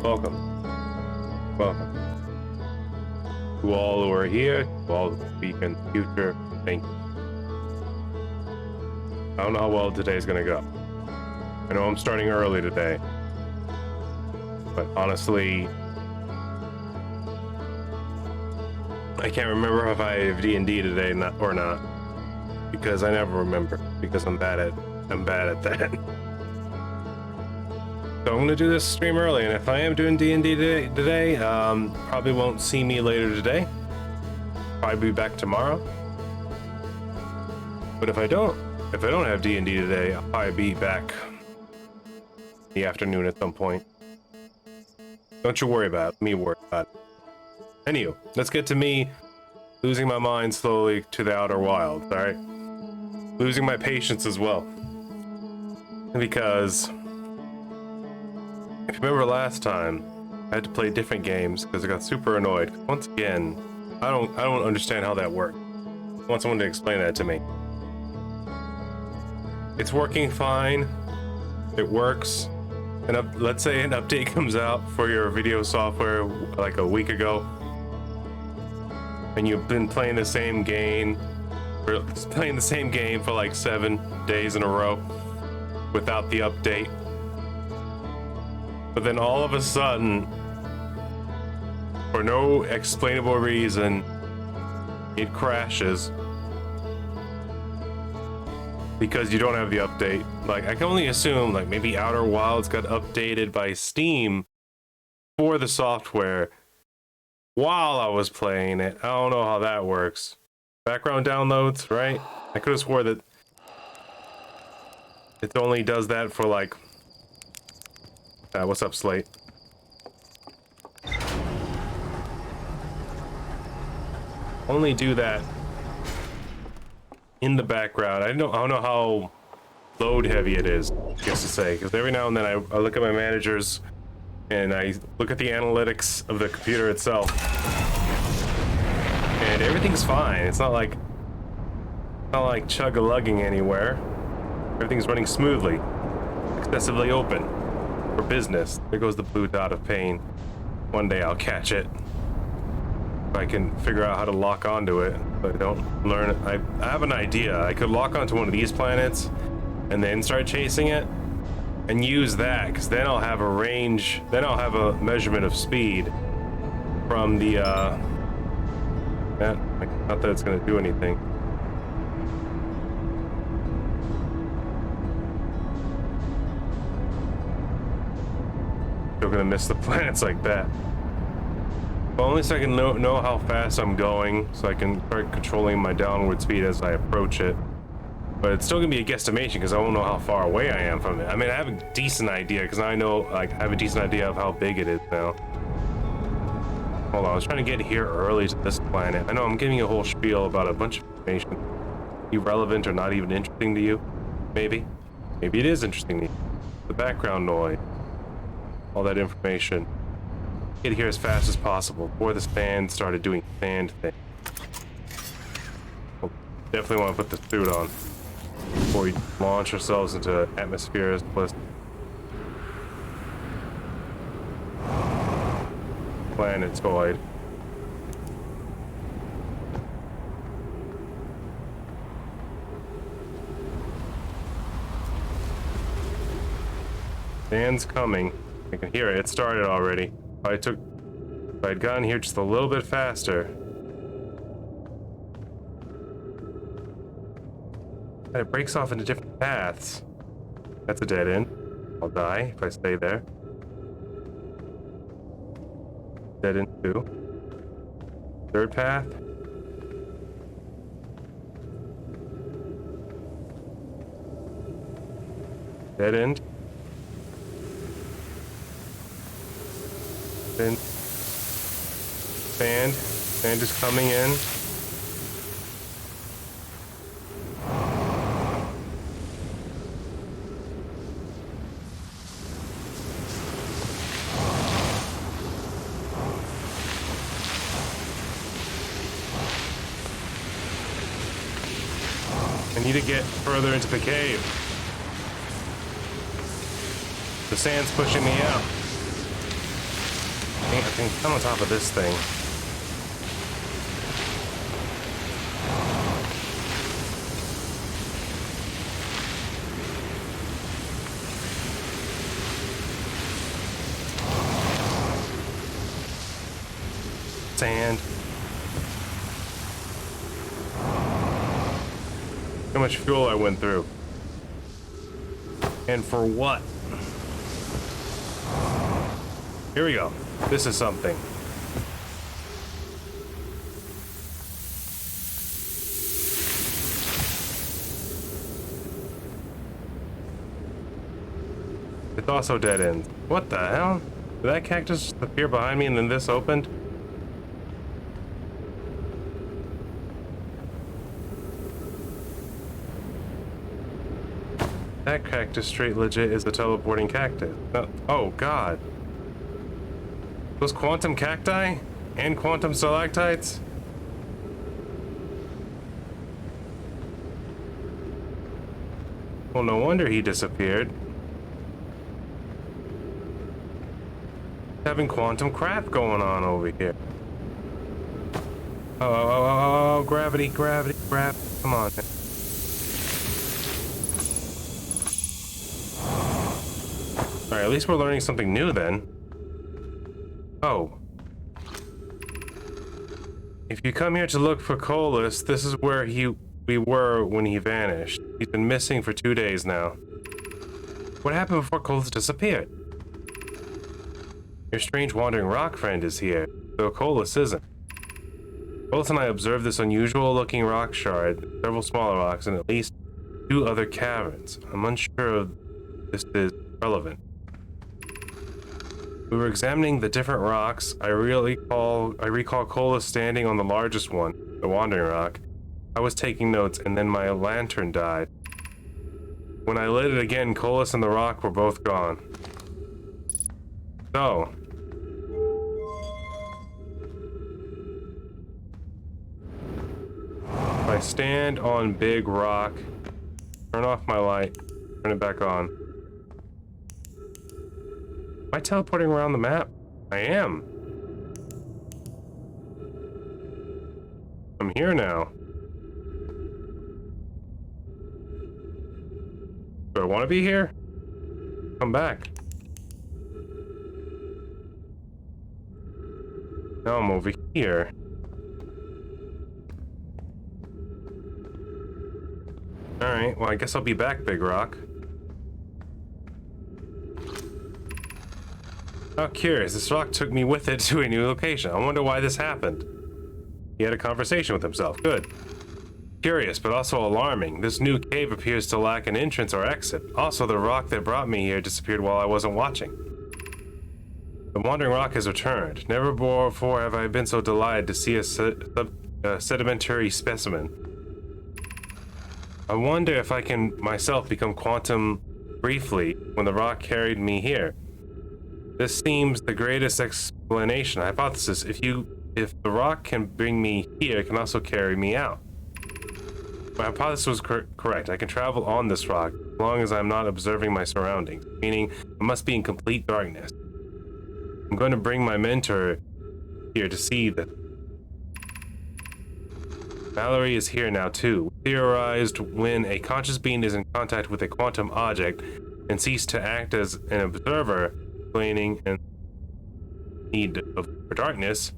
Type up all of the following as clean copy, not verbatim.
Welcome. Welcome. To all who are here, to all who speak in the future, thank you. I don't know how well today's gonna go. I know I'm starting early today, but honestly, I can't remember if I have D&D today or not, because I never remember, because I'm bad at that. So I'm gonna do this stream early, and if I am doing D&D today, probably won't see me later today. Probably be back tomorrow. But if I don't have D&D today, I'll probably be back in the afternoon at some point. Don't you worry about it. Me worry about it. Anywho, let's get to me losing my mind slowly to the Outer Wilds, alright? Losing my patience as well. Because if you remember last time, I had to play different games because I got super annoyed. Once again, I don't understand how that worked. I want someone to explain that to me. It's working fine. It works. And let's say an update comes out for your video software like a week ago, and you've been playing the same game, for like 7 days in a row without the update. But then all of a sudden, for no explainable reason, it crashes because you don't have the update. Like, I can only assume, like, maybe Outer Wilds got updated by Steam for the software while I was playing it. I don't know how that works. Background downloads, right? I could have swore that it only does that for, like, what's up, Slate? Only do that in the background. I don't know how load heavy it is, I guess to say, because every now and then I look at my managers and I look at the analytics of the computer itself, and everything's fine. It's not like chug-a-lugging anywhere. Everything's running smoothly, excessively open for business. There goes the blue dot of pain. One day I'll catch it. If I can figure out how to lock onto it, but I don't learn it. I have an idea. I could lock onto one of these planets and then start chasing it and use that, because then I'll have a range, then I'll have a measurement of speed from the not that it's gonna do anything. Still gonna miss the planets like that. But only so I can know how fast I'm going, so I can start controlling my downward speed as I approach it. But it's still gonna be a guesstimation because I won't know how far away I am from it. I mean, I have a decent idea because I know, like, I have a decent idea of how big it is now. Hold on, I was trying to get here early to this planet. I know I'm giving you a whole spiel about a bunch of information. Irrelevant or not even interesting to you? Maybe. Maybe it is interesting to you. The background noise. All that information. Get here as fast as possible before the sand started doing sand things. We'll definitely want to put the suit on before we launch ourselves into atmospheres plus planetoid. Sand's coming. I can hear it. It started already. If I'd gotten here just a little bit faster. And it breaks off into different paths. That's a dead end. I'll die if I stay there. Dead end 2. Third path. Dead end. Then sand is coming in. I need to get further into the cave. The sand's pushing me out. I can come on top of this thing. Sand. How much fuel I went through. And for what? Here we go. This is something. It's also dead end. What the hell? Did that cactus appear behind me and then this opened? That cactus straight legit is a teleporting cactus. Oh god. Those quantum cacti? And quantum stalactites? Well, no wonder he disappeared. Having quantum crap going on over here. Oh, gravity, gravity, gravity. Come on. Alright, at least we're learning something new then. Oh. If you come here to look for Colas, this is where we were when he vanished. He's been missing for 2 days now. What happened before Colas disappeared? Your strange wandering rock friend is here, though Colas isn't. Colas and I observed this unusual looking rock shard, several smaller rocks, and at least 2 other caverns. I'm unsure if this is relevant. We were examining the different rocks. I recall Colas standing on the largest one, the wandering rock. I was taking notes, and then my lantern died. When I lit it again, Colas and the rock were both gone. So, if I stand on big rock, turn off my light, turn it back on. Am I teleporting around the map? I am. I'm here now. Do I want to be here? Come back. Now I'm over here. Alright, well I guess I'll be back, Big Rock. How curious, this rock took me with it to a new location. I wonder why this happened. He had a conversation with himself. Good. Curious, but also alarming. This new cave appears to lack an entrance or exit. Also, the rock that brought me here disappeared while I wasn't watching. The wandering rock has returned. Never before have I been so delighted to see a sedimentary specimen. I wonder if I can myself become quantum briefly when the rock carried me here. This seems the greatest explanation. Hypothesis: if the rock can bring me here, it can also carry me out. My hypothesis was correct. I can travel on this rock as long as I'm not observing my surroundings, meaning I must be in complete darkness. I'm going to bring my mentor here to see that. Mallory is here now too. We theorized when a conscious being is in contact with a quantum object and cease to act as an observer, explaining and need for darkness,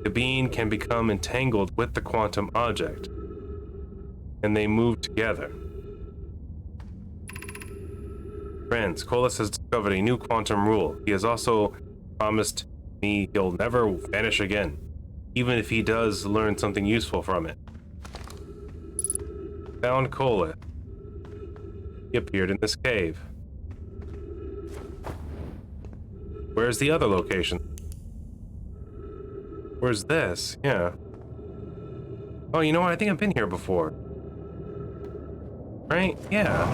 the being can become entangled with the quantum object, and they move together. Friends, Colas has discovered a new quantum rule. He has also promised me he'll never vanish again, even if he does learn something useful from it. Found Colas. He appeared in this cave. Where's the other location? Where's this? Yeah. Oh, you know what? I think I've been here before. Right? Yeah.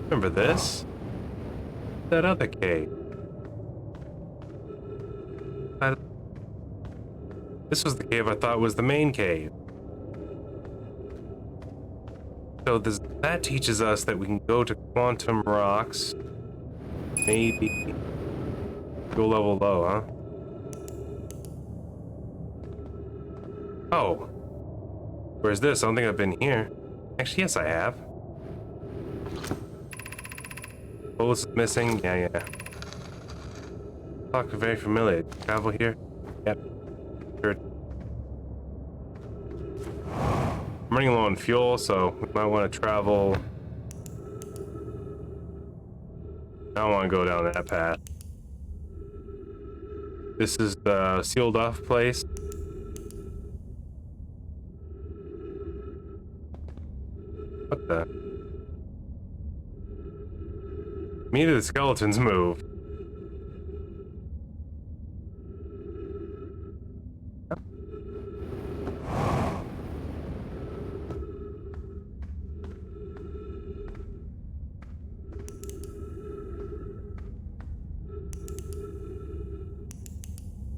Remember this? That other cave. This was the cave I thought was the main cave. So that teaches us that we can go to quantum rocks. Maybe. Go level low, huh? Oh. Where's this? I don't think I've been here. Actually, yes, I have. Bullets is missing. Yeah. Look, very familiar. Travel here? Yep. Sure. I'm running low on fuel, so we might want to travel. I don't want to go down that path. This is the sealed off place. What the? Maybe the skeletons move.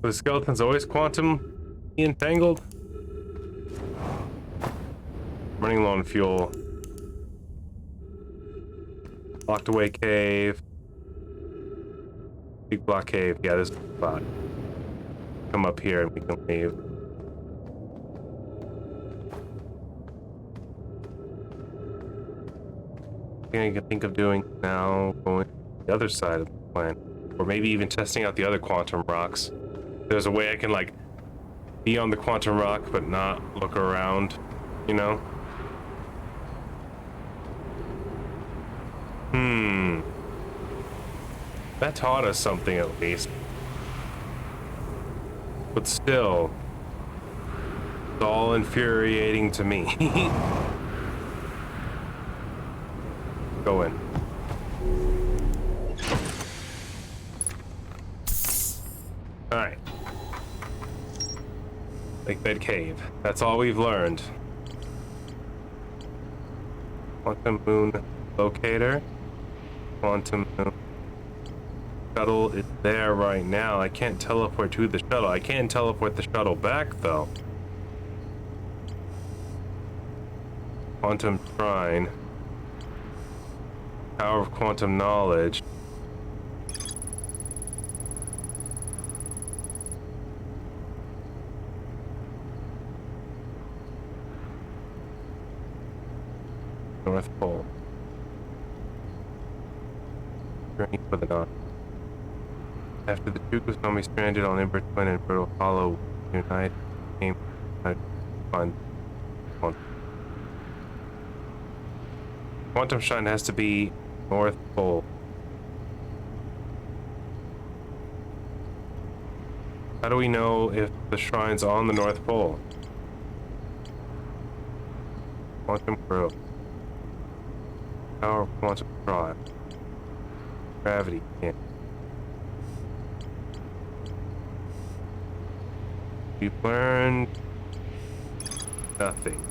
The skeleton's always quantum entangled. Running low on fuel. Locked away cave. Big block cave. Yeah, this is the spot. Come up here and we can leave. Thing I can think of doing now, going to the other side of the planet, or maybe even testing out the other quantum rocks. There's a way I can like be on the quantum rock but not look around, you know? That taught us something at least. But still, it's all infuriating to me. Go in. Alright. Lakebed Cave. That's all we've learned. Quantum Moon Locator. Quantum Moon. Shuttle is there right now. I can't teleport to the shuttle. I can teleport the shuttle back, though. Quantum Shrine. Power of Quantum Knowledge. North Pole. Journey for the North. After the two Kusnomi stranded on Ember Twin and Brittle Hollow unite, came on Quantum Shrine has to be North Pole. How do we know if the shrine's on the North Pole? Quantum Grove. Power of Quantum Drive. Gravity can't. We've learned nothing.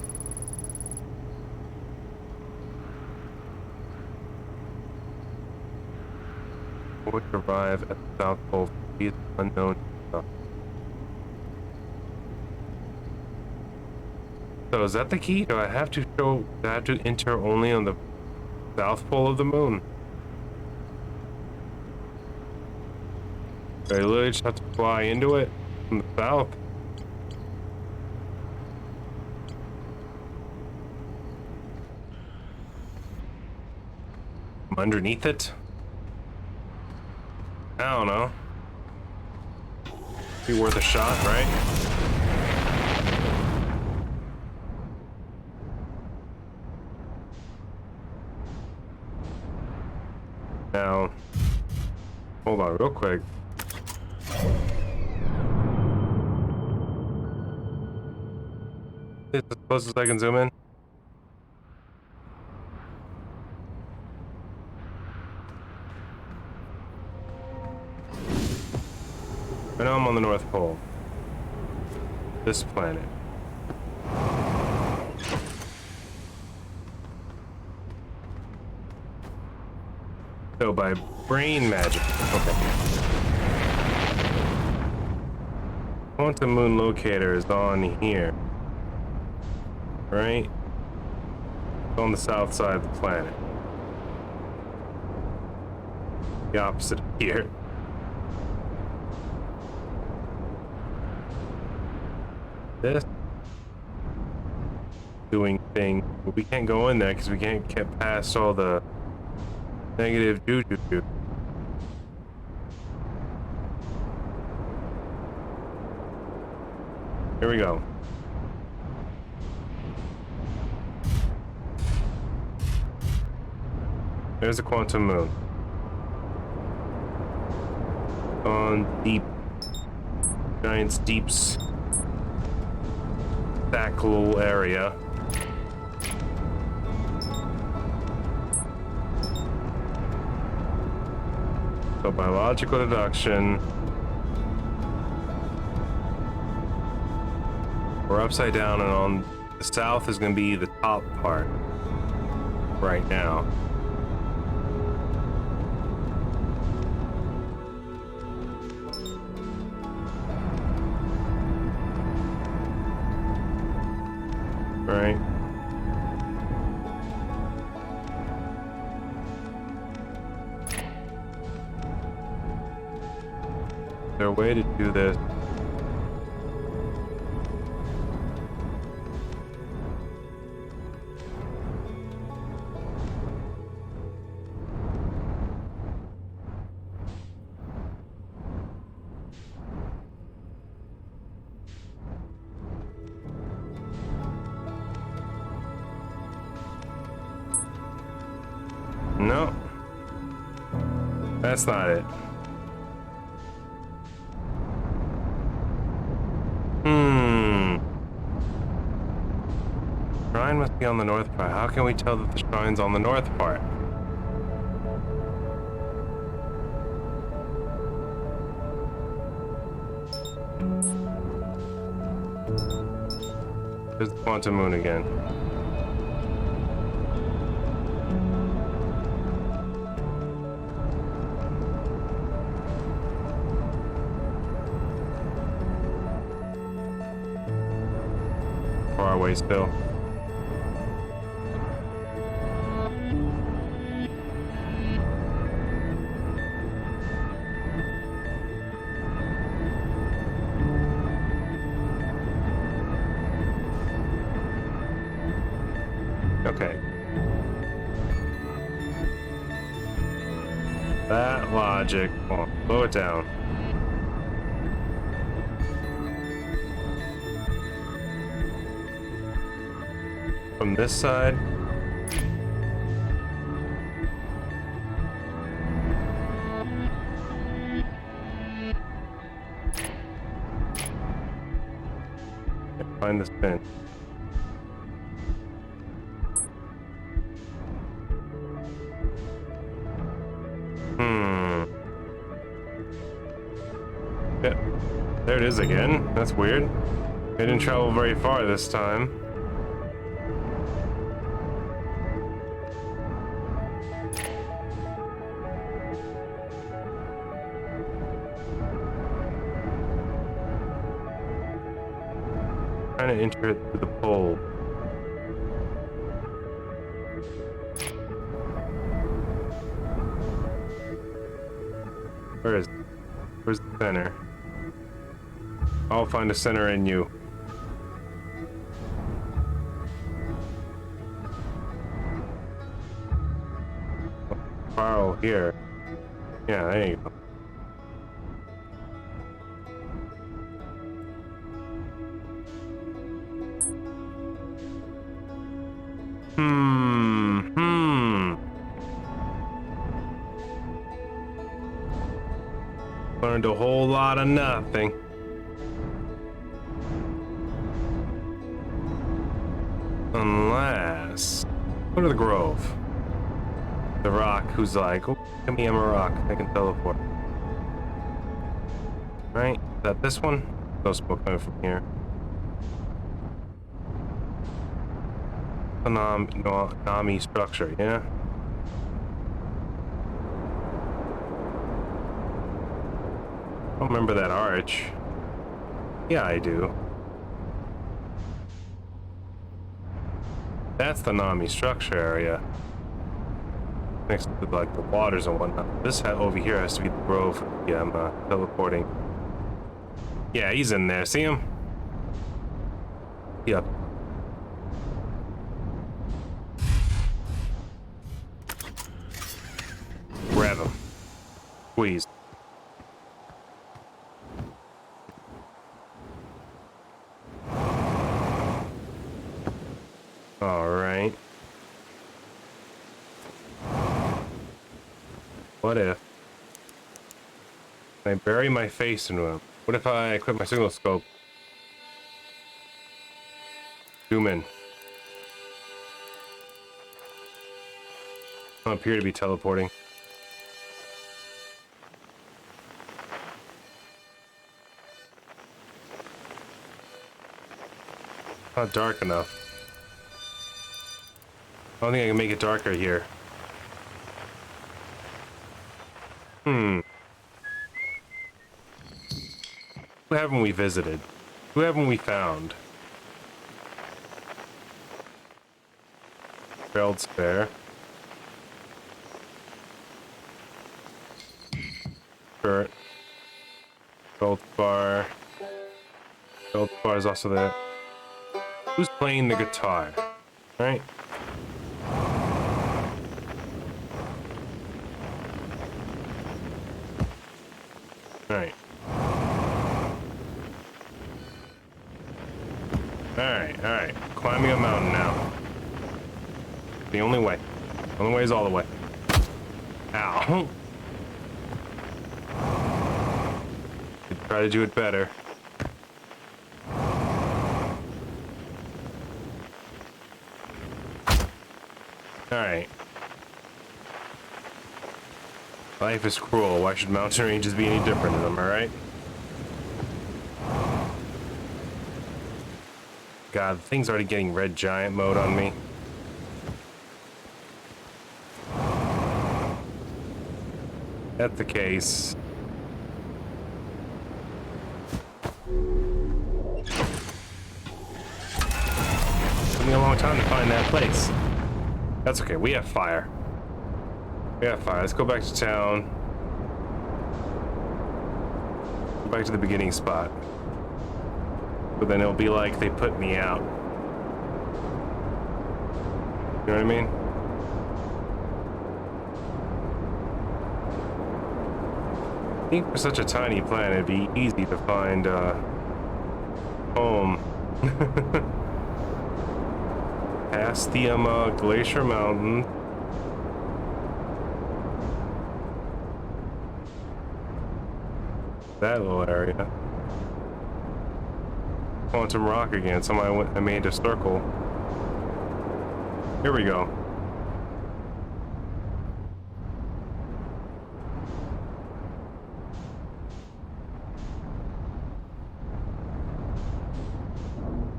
Would arrive at the South Pole is unknown. So is that the key? Do I have to enter only on the South Pole of the moon? Do I literally just have to fly into it from the south? Underneath it? I don't know. Be worth a shot, right? Now, hold on real quick. This is as close as I can zoom in. I know I'm on the North Pole. This planet. So by brain magic. Okay. Quantum Moon Locator is on here. Right? It's on the south side of the planet. The opposite of here. This doing thing. But we can't go in there because we can't get past all the negative juju. Here we go. There's the quantum moon. On deep, Giant's Deep's that little area. So by logical deduction, we're upside down, and on the south is going to be the top part right now. Right. Is there a way to do this? No. That's not it. Shrine must be on the north part. How can we tell that the shrine's on the north part? There's the quantum moon again. Far away still. Okay. That logic. Oh, slow it down. From this side. Find this pin. Yeah, there it is again. That's weird. It didn't travel very far this time. Trying to enter it through the pole. Where's the center? I'll find a center in you. Spiral here. Yeah, there you go. Learned a whole lot of nothing. Unless... Go to the Grove. The Rock, who's like, oh, give me a rock, I can teleport. Right? Is that this one? No smoke coming from here. Nami structure, yeah? I don't remember that arch. Yeah, I do. That's the Nami structure area. Next to like the waters and whatnot. This over here has to be the Grove. Yeah, I'm teleporting. Yeah, he's in there. See him? Yep. squeeze. All right. What if I bury my face into him? What if I equip my signal scope? Zoom in. I don't appear to be teleporting. Not dark enough. I don't think I can make it darker here. Who haven't we visited? Who haven't we found? Failed spare. Shirt. Gold bar. Gold bar is also there. Who's playing the guitar? Right? Alright. Alright. Climbing a mountain now. The only way. The only way is all the way. Ow. Could try to do it better. Alright. Life is cruel. Why should mountain ranges be any different? Am I right? God, the thing's already getting red giant mode on me. That's the case. Took me a long time to find that place. That's okay, we have fire. We have fire. Let's go back to town. Go back to the beginning spot. But then it'll be like they put me out. You know what I mean? I think for such a tiny planet, it'd be easy to find home. Past the Glacier Mountain. That little area. Quantum Rock again. I made a circle. Here we go.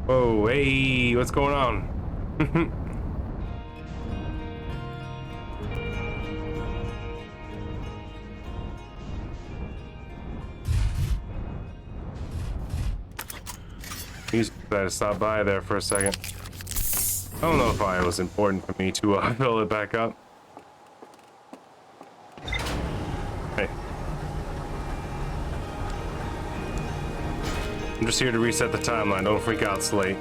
Whoa, hey, what's going on? He's decided to stop by there for a second. I don't know if it was important for me to fill it back up. Hey. I'm just here to reset the timeline. Don't freak out, Slate.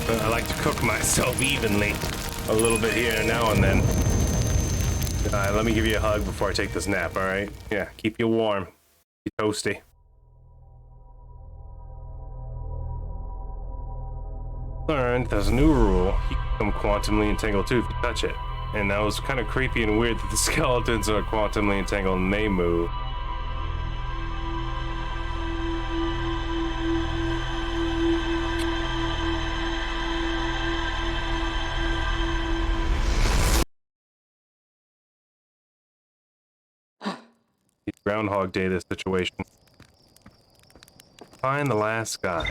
I like to cook myself evenly. A little bit here now and then. Alright, let me give you a hug before I take this nap, alright? Yeah, keep you warm. Keep you toasty. Learned there's a new rule. You can become quantumly entangled too if you touch it. And that was kind of creepy and weird that the skeletons are quantumly entangled and they move. Groundhog Day, this situation. Find the last guy.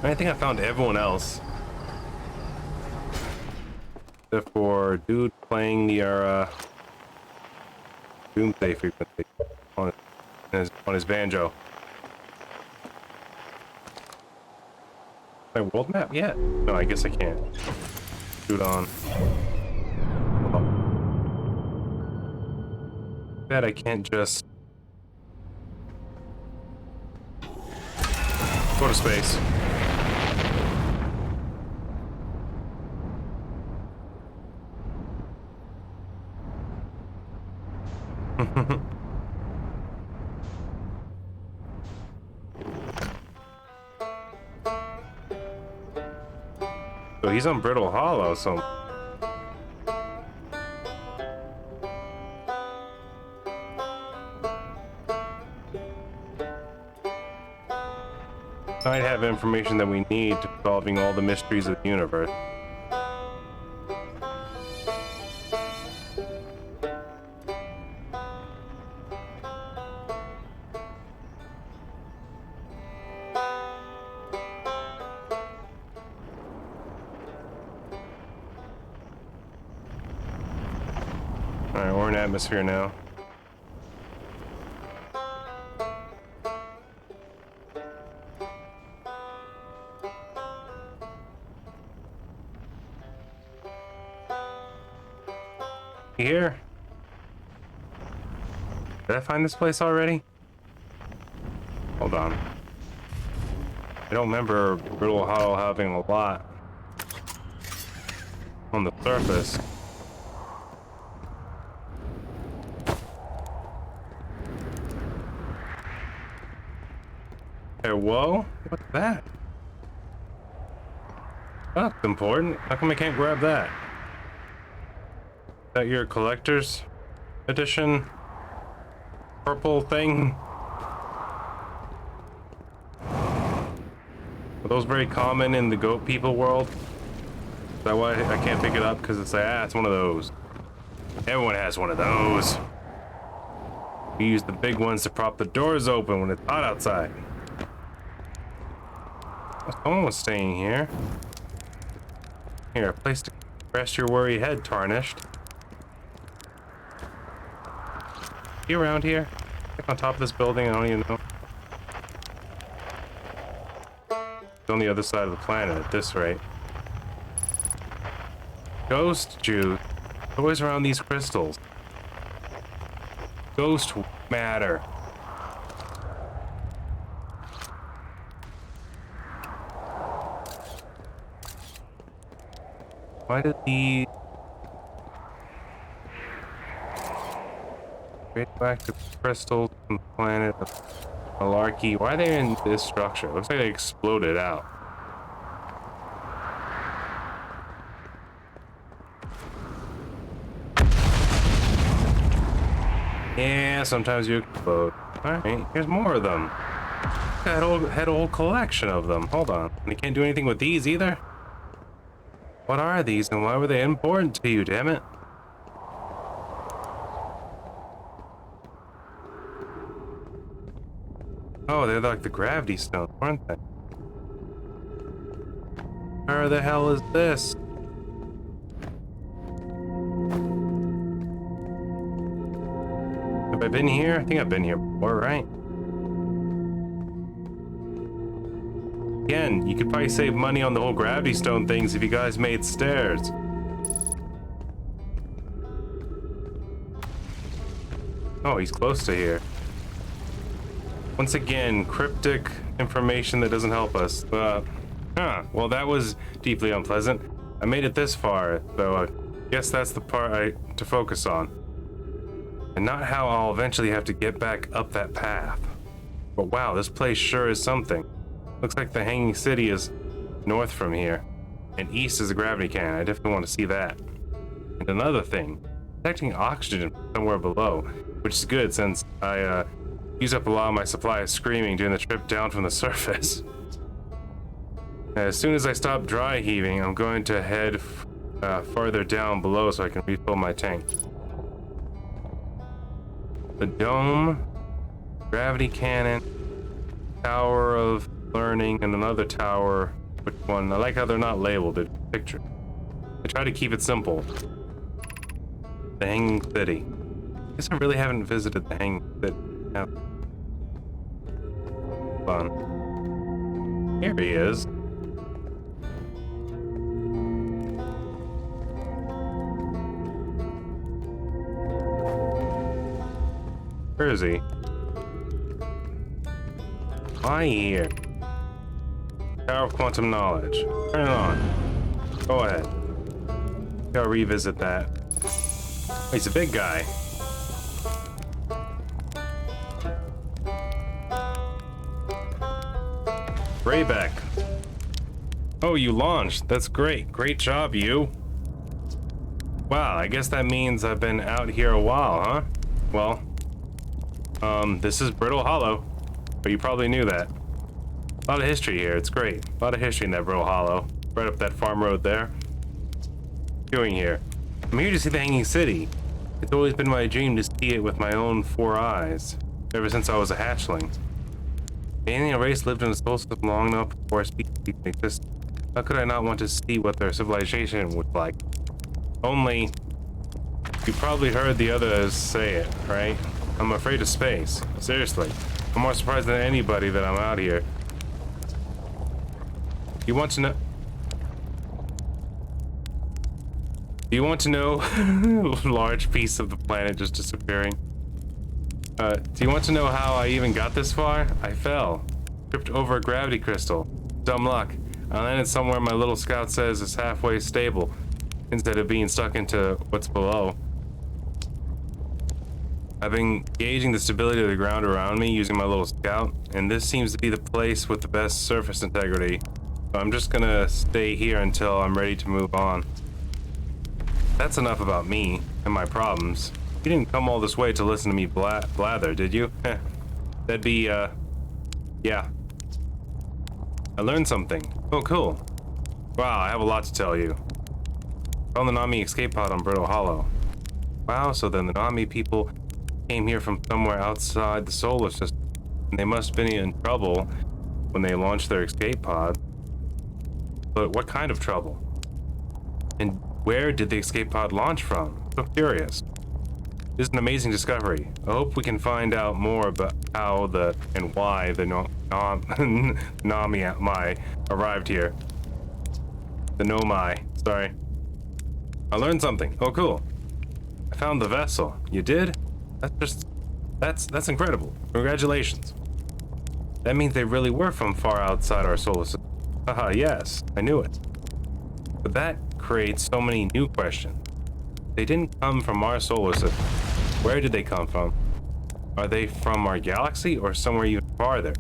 I think I found everyone else. Except for dude playing the Doomsday frequency on his banjo. My world map yet? No, I guess I can't. Shoot on. Bet I can't just go to space. So he's on Brittle Hollow, so might have information that we need to solving all the mysteries of the universe. Alright, we're in atmosphere now. Here? Did I find this place already? Hold on. I don't remember Brittle Hollow having a lot on the surface. Hey, whoa? What's that? That's important. How come I can't grab that? Is that your collector's edition purple thing? Are those very common in the goat people world? Is that why I can't pick it up? Because it's like, it's one of those. Everyone has one of those. We use the big ones to prop the doors open when it's hot outside. Someone was staying here. Here, a place to rest your worried head, Tarnished. You around here? Like on top of this building, I don't even know. It's on the other side of the planet at this rate. Ghost juice. Always around these crystals. Ghost matter. Why did the radioactive crystals from the planet of Malarkey, why are they in this structure? It looks like they exploded out. Yeah, sometimes you explode. Alright, here's more of them. I had a whole collection of them. Hold on. And you can't do anything with these either? What are these and why were they important to you, damn it? Oh, they're like the gravity stones, aren't they? Where the hell is this? Have I been here? I think I've been here before, right? Again, you could probably save money on the whole gravity stone things if you guys made stairs. Oh, he's close to here. Once again, cryptic information that doesn't help us. Well, that was deeply unpleasant. I made it this far, so I guess that's the part to focus on. And not how I'll eventually have to get back up that path. But wow, this place sure is something. Looks like the Hanging City is north from here, and east is the gravity cannon. I definitely want to see that. And another thing, detecting oxygen somewhere below, which is good since I use up a lot of my supply of screaming during the trip down from the surface. As soon as I stop dry heaving, I'm going to head farther down below so I can refill my tank. The dome, gravity cannon, tower of learning, and another tower. Which one? I like how they're not labeled, they're pictured. I try to keep it simple. The Hanging City. I guess I really haven't visited the Hanging City. Yeah. Fun. Here he is. Where is he? Why here? Tower of Quantum Knowledge. Turn it on. Go ahead. Gotta revisit that. Oh, he's a big guy. Rayback. Oh, you launched. That's great. Great job, you. Wow, I guess that means I've been out here a while, huh? Well, this is Brittle Hollow, but you probably knew that. A lot of history here. It's great. A lot of history in that Brittle Hollow. Right up that farm road there. What are you doing here? I'm here to see the Hanging City. It's always been my dream to see it with my own 4 eyes, ever since I was a hatchling. The alien race lived in the soul system long enough before species existed. How could I not want to see what their civilization was like? Only, you probably heard the others say it, right? I'm afraid of space. Seriously. I'm more surprised than anybody that I'm out here. You want to know? You want to know? Large piece of the planet just disappearing. Do you want to know how I even got this far? I fell. Tripped over a gravity crystal. Dumb luck. I landed somewhere my little scout says is halfway stable, instead of being stuck into what's below. I've been gauging the stability of the ground around me using my little scout, and this seems to be the place with the best surface integrity. So I'm just gonna stay here until I'm ready to move on. That's enough about me and my problems. You didn't come all this way to listen to me blather, did you? That'd be, yeah. I learned something. Oh, cool. Wow, I have a lot to tell you. Found the Nami escape pod on Brittle Hollow. Wow, so then the Nami people came here from somewhere outside the solar system. And they must have been in trouble when they launched their escape pod. But what kind of trouble? And where did the escape pod launch from? So curious. This is an amazing discovery. I hope we can find out more about how and why the Nami arrived here. The Nomai, sorry. I learned something. Oh, cool. I found the vessel. You did? That's incredible. Congratulations. That means they really were from far outside our solar system. Haha, yes, I knew it. But that creates so many new questions. They didn't come from our solar system. Where did they come from? Are they from our galaxy or somewhere even farther?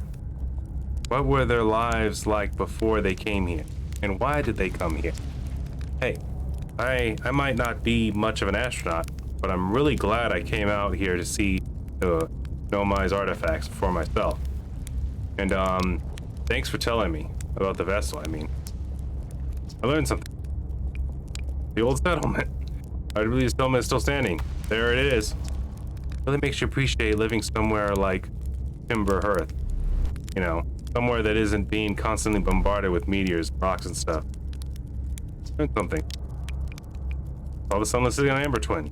What were their lives like before they came here? And why did they come here? Hey, I might not be much of an astronaut, but I'm really glad I came out here to see the Nomai's artifacts for myself. And thanks for telling me about the vessel. I mean, I learned something. The old settlement. I believe the settlement is still standing. There it is. Really makes you appreciate living somewhere like Timber Hearth. You know, somewhere that isn't being constantly bombarded with meteors, rocks, and stuff. Learned something. All the sunless city on Amber Twin.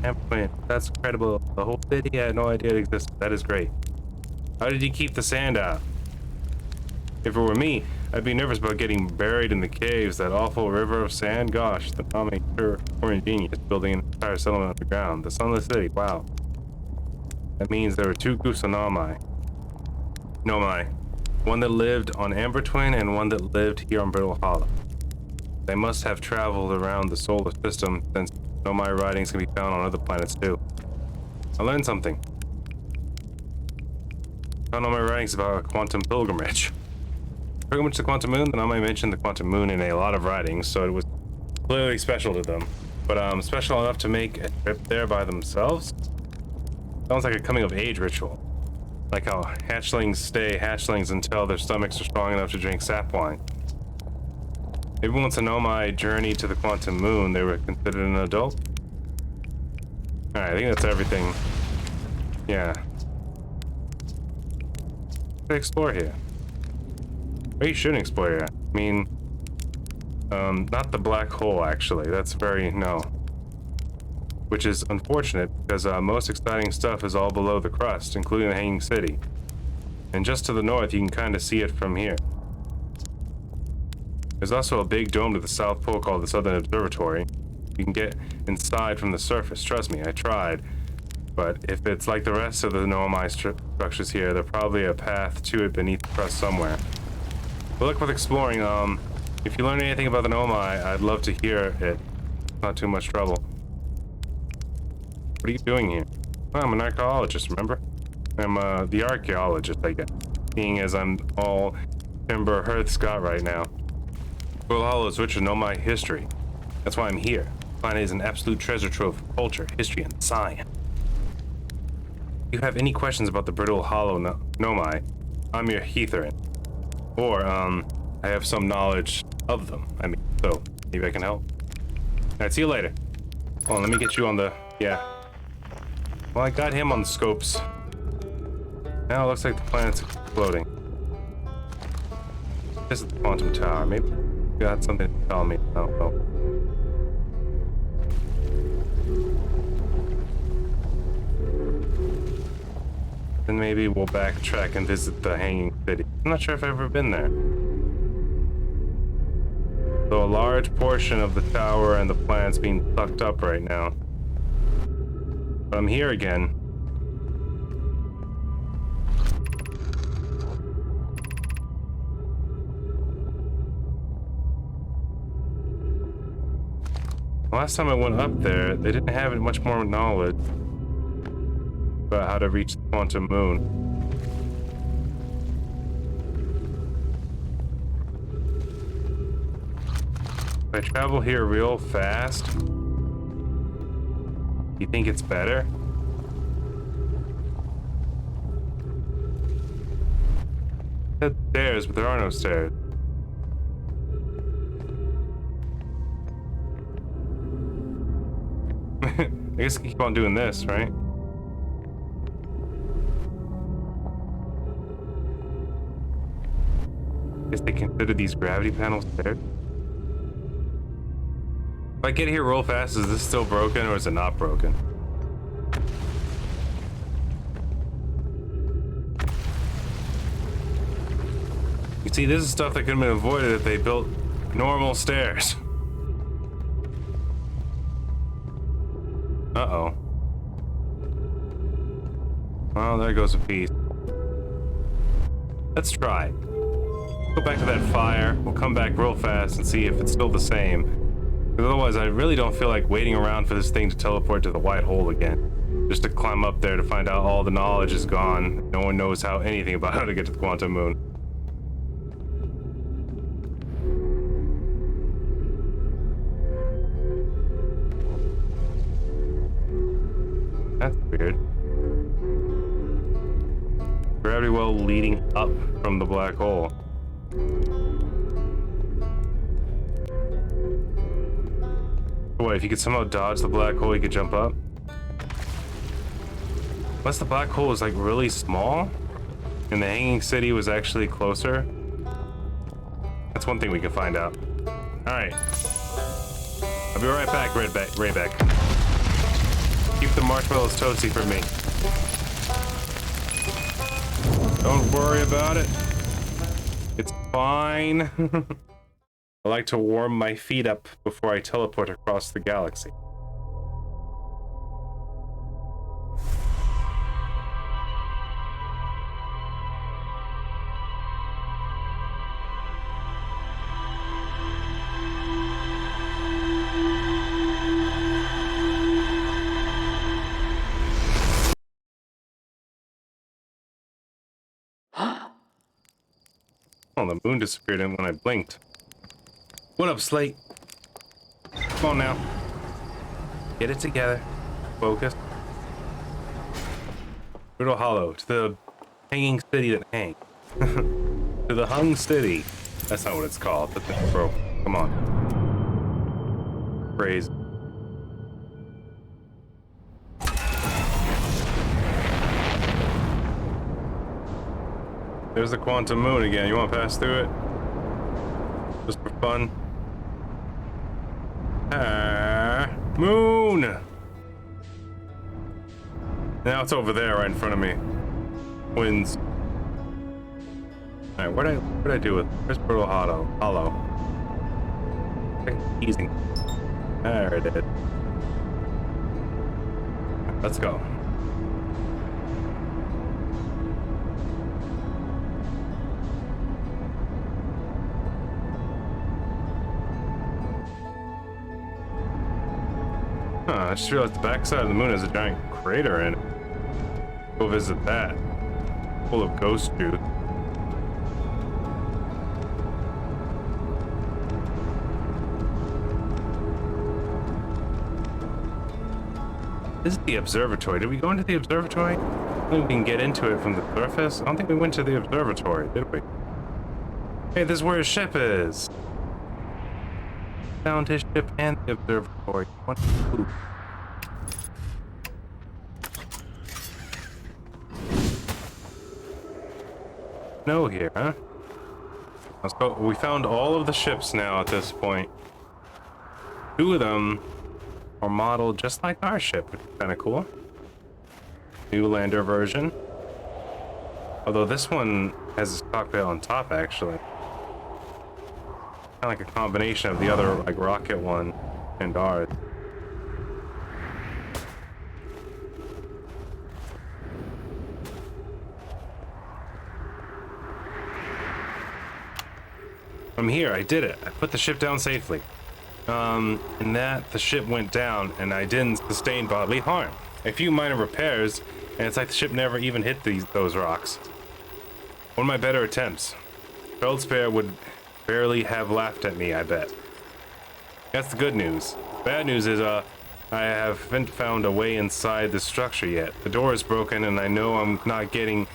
Amber Twin. That's incredible. The whole city, I had no idea it existed. That is great. How did you keep the sand out? If it were me, I'd be nervous about getting buried in the caves. That awful river of sand. Gosh, the Nami sure were ingenious, building an entire settlement underground. The sunless city. Wow. That means there were 2 groups of Nomai. One that lived on Amber Twin and one that lived here on Brittle Hollow. They must have traveled around the solar system, since Nomai writings can be found on other planets too. I learned something. I found all my writings about a quantum pilgrimage. Pilgrimage to the Quantum Moon, then I might mention the Quantum Moon in a lot of writings, so it was clearly special to them. But special enough to make a trip there by themselves? Sounds like a coming of age ritual. Like how hatchlings stay hatchlings until their stomachs are strong enough to drink sap wine. Maybe once a Nomai journeyed to the Quantum Moon, they were considered an adult? Alright, I think that's everything. Yeah. Let's explore here. Well, you shouldn't explore here. I mean, not the black hole, actually. That's very, no. Which is unfortunate, because most exciting stuff is all below the crust, including the Hanging City. And just to the north, you can kind of see it from here. There's also a big dome to the South Pole called the Southern Observatory. You can get inside from the surface. Trust me, I tried. But if it's like the rest of the Nomai structures here, there's probably a path to it beneath the crust somewhere. Good luck with exploring. If you learn anything about the Nomai, I'd love to hear it. Not too much trouble. What are you doing here? Oh, I'm an archaeologist, remember? I'm the archaeologist, I guess. seeing as I'm all Timber Hearth Scott right now. Brittle Hollow is rich with Nomai history. That's why I'm here. The planet is an absolute treasure trove of culture, history, and science. If you have any questions about the Brittle Hollow Nomai, I'm your Heatherin. Or, I have some knowledge of them. I mean, so maybe I can help. Alright, see you later. Hold on, let me get you on the... yeah. Well, I got him on the scopes. Now it looks like the planet's exploding. This is the quantum tower. Maybe you got something to tell me. I don't know. Then maybe we'll backtrack and visit the Hanging City. I'm not sure if I've ever been there. So a large portion of the tower and the planet's being sucked up right now. But I'm here again. Last time I went up there, they didn't have much more knowledge about how to reach the quantum moon. If I travel here real fast, you think it's better? There's stairs, but there are no stairs. I guess I can keep on doing this, right? I guess they consider these gravity panels stairs. If I get here real fast, is this still broken or is it not broken? You see, this is stuff that could have been avoided if they built normal stairs. Uh-oh. Well, there goes a piece. Let's try. Go back to that fire. We'll come back real fast and see if it's still the same. Because otherwise, I really don't feel like waiting around for this thing to teleport to the white hole again. Just to climb up there to find out all the knowledge is gone. No one knows anything about how to get to the quantum moon. That's weird. Gravity well leading up from the black hole. What, if you could somehow dodge the black hole, you could jump up? Unless the black hole is like really small and the Hanging City was actually closer. That's one thing we can find out. Alright. I'll be right back, Raybeck. Keep the marshmallows toasty for me. Don't worry about it. It's fine. I like to warm my feet up before I teleport across the galaxy. Oh, the moon disappeared when I blinked. What up, Slate? Come on now. Get it together. Focus. Brittle Hollow, to the Hanging City that hangs. To the Hung City. That's not what it's called, but bro, come on. Phrase. There's the quantum moon again. You want to pass through it? Just for fun. Moon! Now it's over there right in front of me. Twins. Alright, what'd I do with it? Where's Brittle Hollow? Easy. There it is. Let's go. I just realized the backside of the moon has a giant crater in it. Go visit that. Full of ghost juice. This is the observatory. Did we go into the observatory? I don't think we can get into it from the surface. I don't think we went to the observatory, did we? Hey, this is where his ship is. Found his ship and the observatory. What? Ooh. No here, huh? Let's go. We found all of the ships now at this point. 2 of them are modeled just like our ship, which is kind of cool. New lander version. Although this one has a cockpit on top, actually. Kind of like a combination of the other, like, rocket one and ours. I'm here. I did it. I put the ship down safely. And that the ship went down, and I didn't sustain bodily harm. A few minor repairs, and it's like the ship never even hit those rocks. One of my better attempts. Feldspar would barely have laughed at me, I bet. That's the good news. Bad news is, I haven't found a way inside the structure yet. The door is broken, and I know I'm not getting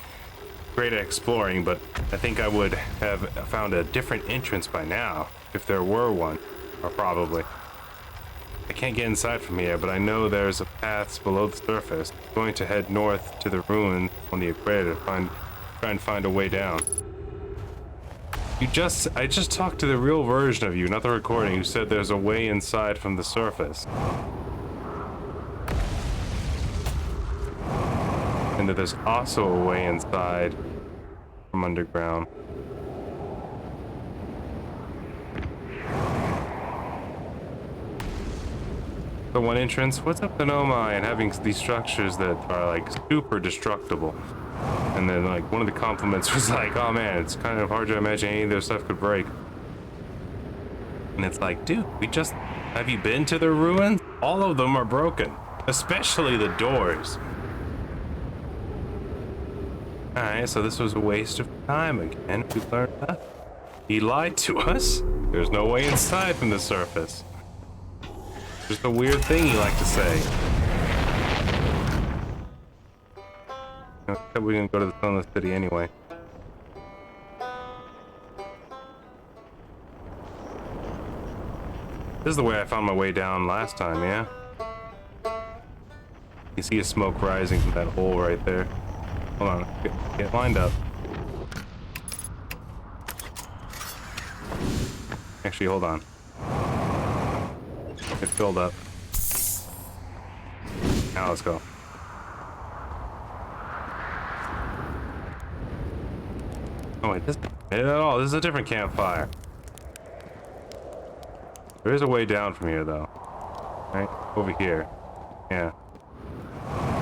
great at exploring, but I think I would have found a different entrance by now, if there were one. Or probably. I can't get inside from here, but I know there's a path below the surface. I'm going to head north to the ruins on the equator to try and find a way down. I just talked to the real version of you, not the recording, who said there's a way inside from the surface. And that there's also a way inside from underground. The one entrance. What's up to Nomai and having these structures that are like super destructible? And then like one of the compliments was like, oh man, it's kind of hard to imagine any of their stuff could break. And it's like, dude, have you been to the ruins? All of them are broken, especially the doors. Alright, so this was a waste of time again. We learned that. He lied to us. There's no way inside from the surface. Just a weird thing you like to say. We're gonna go to the Sunless City anyway. This is the way I found my way down last time, yeah? You see a smoke rising from that hole right there. Hold on, get lined up. Actually, hold on. Get filled up. Now let's go. Oh wait, this isn't it at all. This is a different campfire. There is a way down from here though. Right? Over here. Yeah.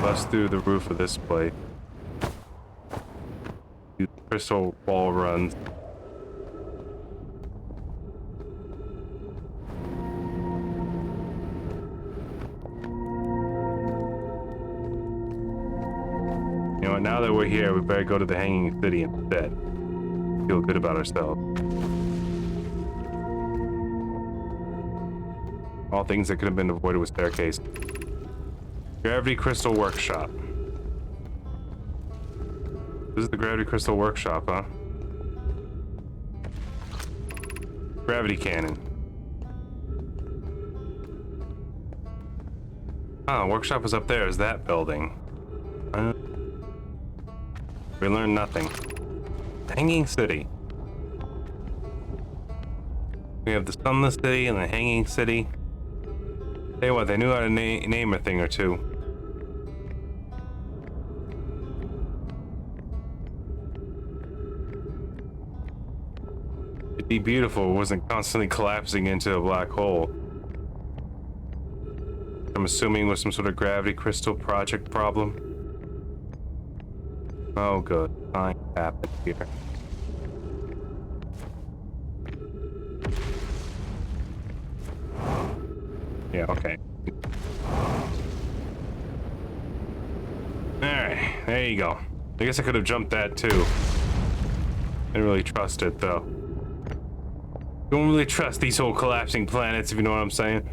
Bust through the roof of this place. Use crystal wall runs. Now that we're here, we better go to the Hanging City instead. Feel good about ourselves. All things that could have been avoided with staircase. Gravity Crystal Workshop. This is the Gravity Crystal Workshop, huh? Gravity Cannon. Oh, workshop is up there. Is that building? We learned nothing. Hanging City. We have the Sunless City and the Hanging City. Tell you what, they knew how to name a thing or two. It'd be beautiful if it wasn't constantly collapsing into a black hole. I'm assuming it was some sort of gravity crystal project problem. Oh good, something happened here. Yeah, okay. Alright, there you go. I guess I could have jumped that too. Didn't really trust it though. Don't really trust these whole collapsing planets, if you know what I'm saying.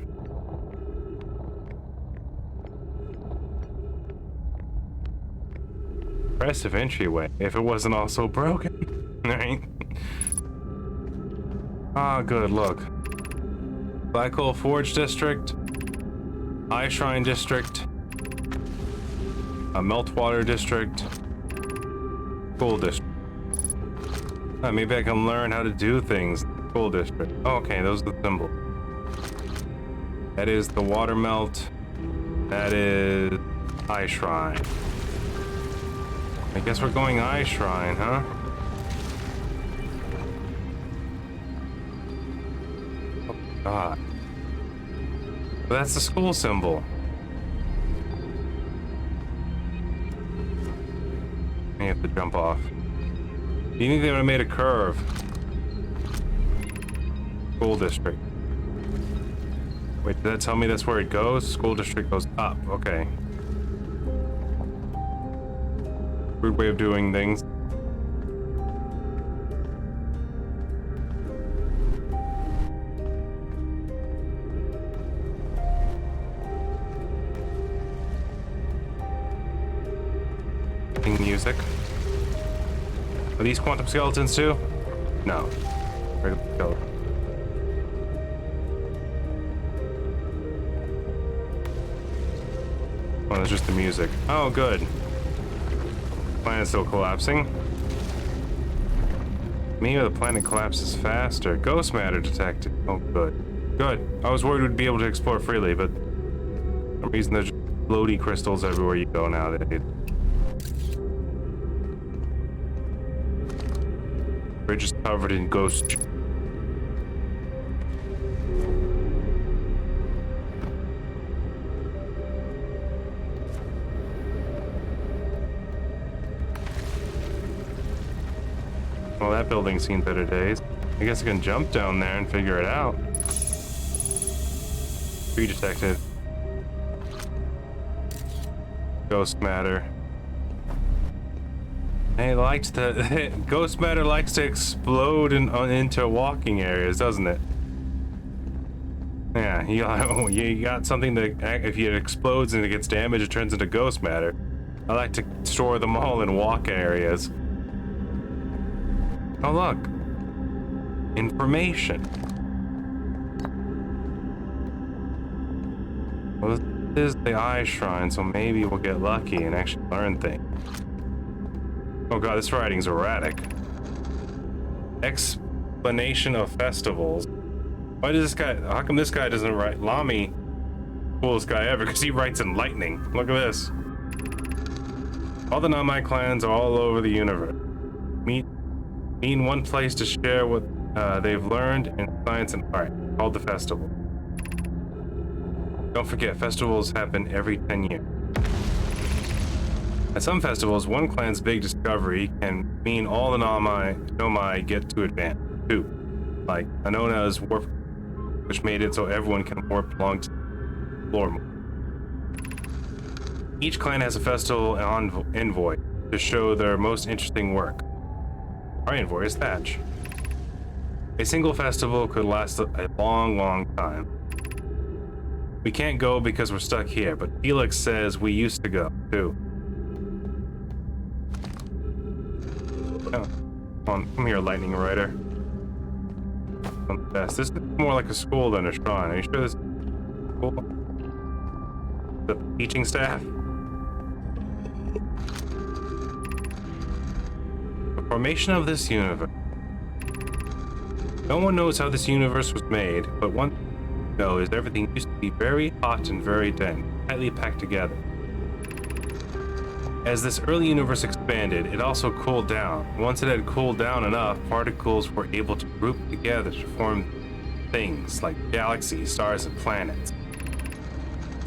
impressive entryway, if it wasn't all so broken. Right? Ah, good, look. Black Hole Forge District, Eye Shrine District, a Meltwater District, School District. Maybe I can learn how to do things. School District. Oh, okay, those are the symbols. That is the Water Melt. That is Eye Shrine. I guess we're going Eye Shrine, huh? Oh, God. Well, that's the school symbol. I have to jump off. Do you think they would have made a curve? School district. Wait, did that tell me that's where it goes? School district goes up. Okay. Weird way of doing things. Music. Are these quantum skeletons too? No. Regular skeleton. Oh, that's just the music. Oh, good. Planet's still collapsing. Maybe the planet collapses faster. Ghost matter detected. Oh, good. Good. I was worried we'd be able to explore freely, but for some reason there's just floaty crystals everywhere you go nowadays. Bridge is covered in ghost. Well, that building's seen better days. I guess I can jump down there and figure it out. Tree detected. Ghost matter. Hey, ghost matter likes to explode into walking areas, doesn't it? Yeah, you got something that if it explodes and it gets damaged, it turns into ghost matter. I like to store them all in walk areas. Oh look, information. Well, this is the Eye Shrine, so maybe we'll get lucky and actually learn things. Oh god, this writing's erratic. Explanation of festivals. Why does this guy, how come this guy doesn't write? Lamy, coolest guy ever, because he writes in lightning. Look at this. All the Nomai clans are all over the universe. Meet in one place to share what they've learned in science and art, called the festival. Don't forget, festivals happen every 10 years. At some festivals, one clan's big discovery can mean all the Nomai get to advance, too. Like Anona's warp, which made it so everyone can warp along to explore more. Each clan has a festival envoy to show their most interesting work. Our envoy is Thatch. A single festival could last a long, long time. We can't go because we're stuck here, but Felix says we used to go, too. Oh, come here, Lightning Rider. This is more like a school than a shrine. Are you sure this is school? The teaching staff? The formation of this universe. No one knows how this universe was made, but one thing we know is everything used to be very hot and very dense, tightly packed together. As this early universe expanded, it also cooled down. Once it had cooled down enough, particles were able to group together to form things like galaxies, stars, and planets.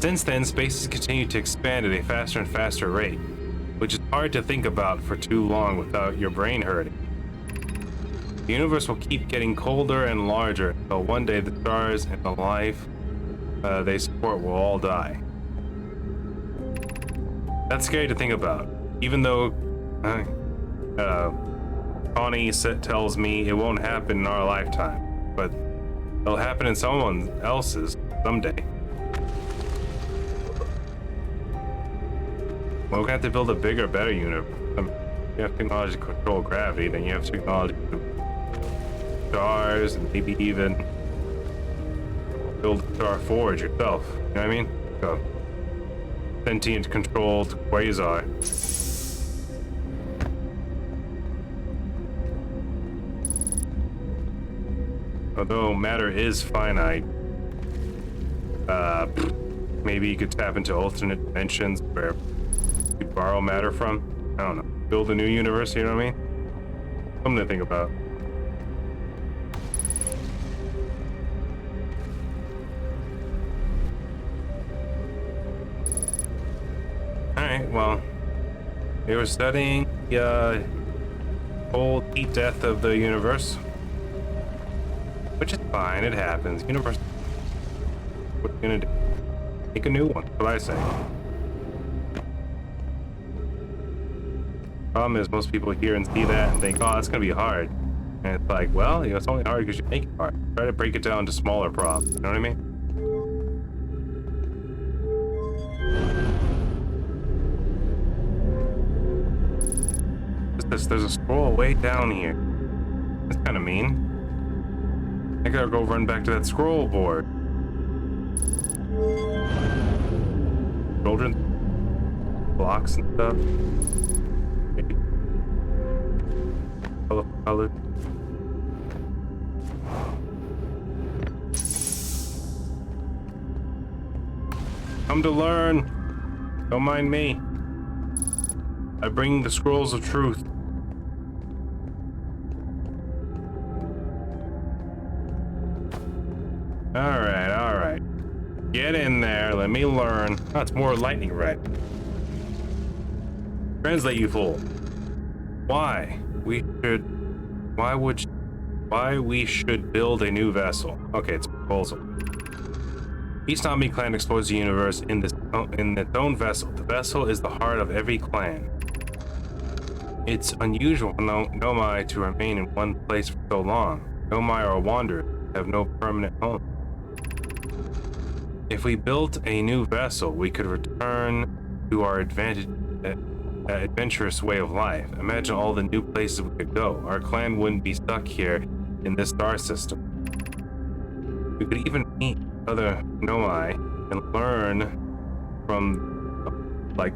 Since then, space has continued to expand at a faster and faster rate, which is hard to think about for too long without your brain hurting. The universe will keep getting colder and larger until one day the stars and the life they support will all die. That's scary to think about, even though Connie tells me it won't happen in our lifetime, but it'll happen in someone else's someday. We're gonna have to build a bigger, better universe. You have technology to control gravity, then you have technology to stars, and maybe even build a star forge yourself. You know what I mean? A sentient controlled quasar. Although matter is finite, maybe you could tap into alternate dimensions where you could borrow matter from. I don't know. Build a new universe, you know what I mean? Something to think about. Alright, well, they were studying the whole heat death of the universe. Which is fine, it happens. Universe. What are you gonna do? Make a new one, that's what I say. Problem is, most people hear and see that and think, oh, it's gonna be hard. And it's like, well, you know, it's only hard because you make it hard. Try to break it down to smaller problems, you know what I mean? There's a scroll way down here. That's kind of mean. I gotta go run back to that scroll board. Children, blocks and stuff. Color. Come to learn. Don't mind me. I bring the scrolls of truth. Alright. Get in there, let me learn. Oh, it's more lightning right. Translate, you fool. Why we should build a new vessel. Okay, it's a proposal. Each Nami clan explores the universe in its own vessel. The vessel is the heart of every clan. It's unusual for Nomai to remain in one place for so long. Nomai are wanderers, have no permanent home. If we built a new vessel, we could return to our adventurous way of life. Imagine all the new places we could go. Our clan wouldn't be stuck here in this star system. We could even meet other Nomai and learn from, like,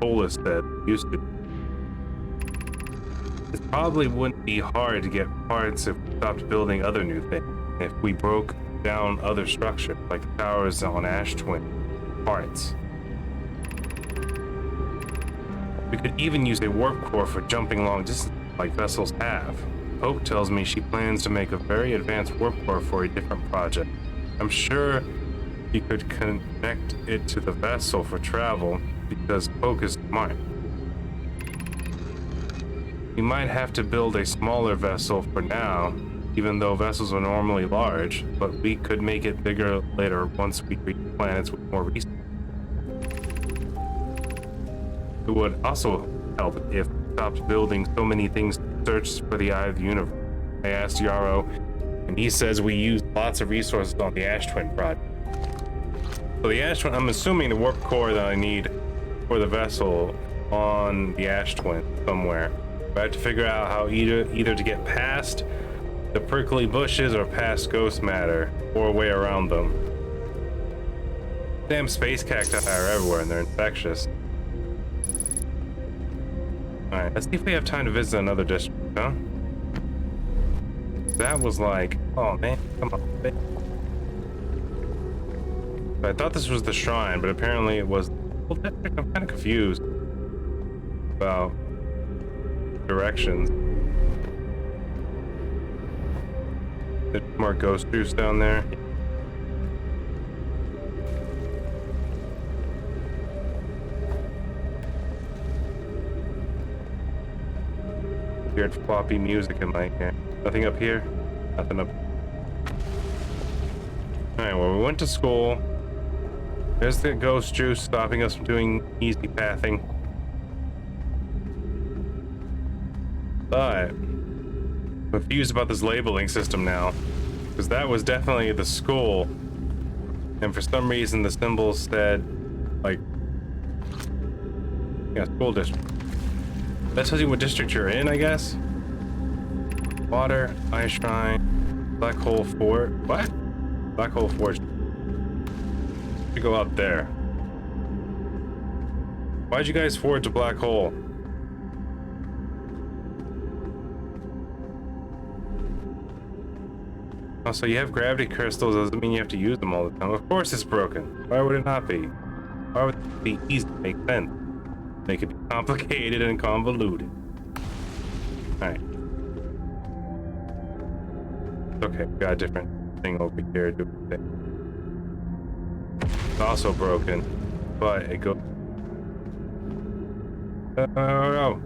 Polis that used to. It probably wouldn't be hard to get parts if we stopped building other new things. If we broke down other structures, like the towers on Ash Twin, parts. We could even use a warp core for jumping long distance, like vessels have. Hope tells me she plans to make a very advanced warp core for a different project. I'm sure you could connect it to the vessel for travel, because Poke is smart. We might have to build a smaller vessel for now, even though vessels are normally large, but we could make it bigger later once we reach planets with more resources. It would also help if we stopped building so many things to search for the Eye of the Universe. I asked Yarrow, and he says we used lots of resources on the Ash Twin project. So the Ash Twin, I'm assuming the warp core that I need for the vessel on the Ash Twin somewhere. I have to figure out how either to get past the prickly bushes or past ghost matter, or a way around them. Damn space cacti are everywhere and they're infectious. Alright, let's see if we have time to visit another district, huh? That was like, oh man, come on. I thought this was the shrine, but apparently it was the whole district. I'm kind of confused about directions. There's more ghost juice down there. Weird floppy music in my ear. Nothing up here? Nothing up. Alright, well, we went to school. There's the ghost juice stopping us from doing easy pathing. But I'm confused about this labeling system now, because that was definitely the school, and for some reason the symbol said, like, yeah, school district. That tells you what district you're in, I guess. Water, Ice Shrine, Black Hole Fort. What? Black Hole Fort. You go out there. Why'd you guys forge a black hole? Oh, so you have gravity crystals, doesn't mean you have to use them all the time. Of course it's broken. Why would it not be? Why would it be easy to make sense? Make it complicated and convoluted. Alright. Okay, we got a different thing over here. It's also broken, but it goes. Oh.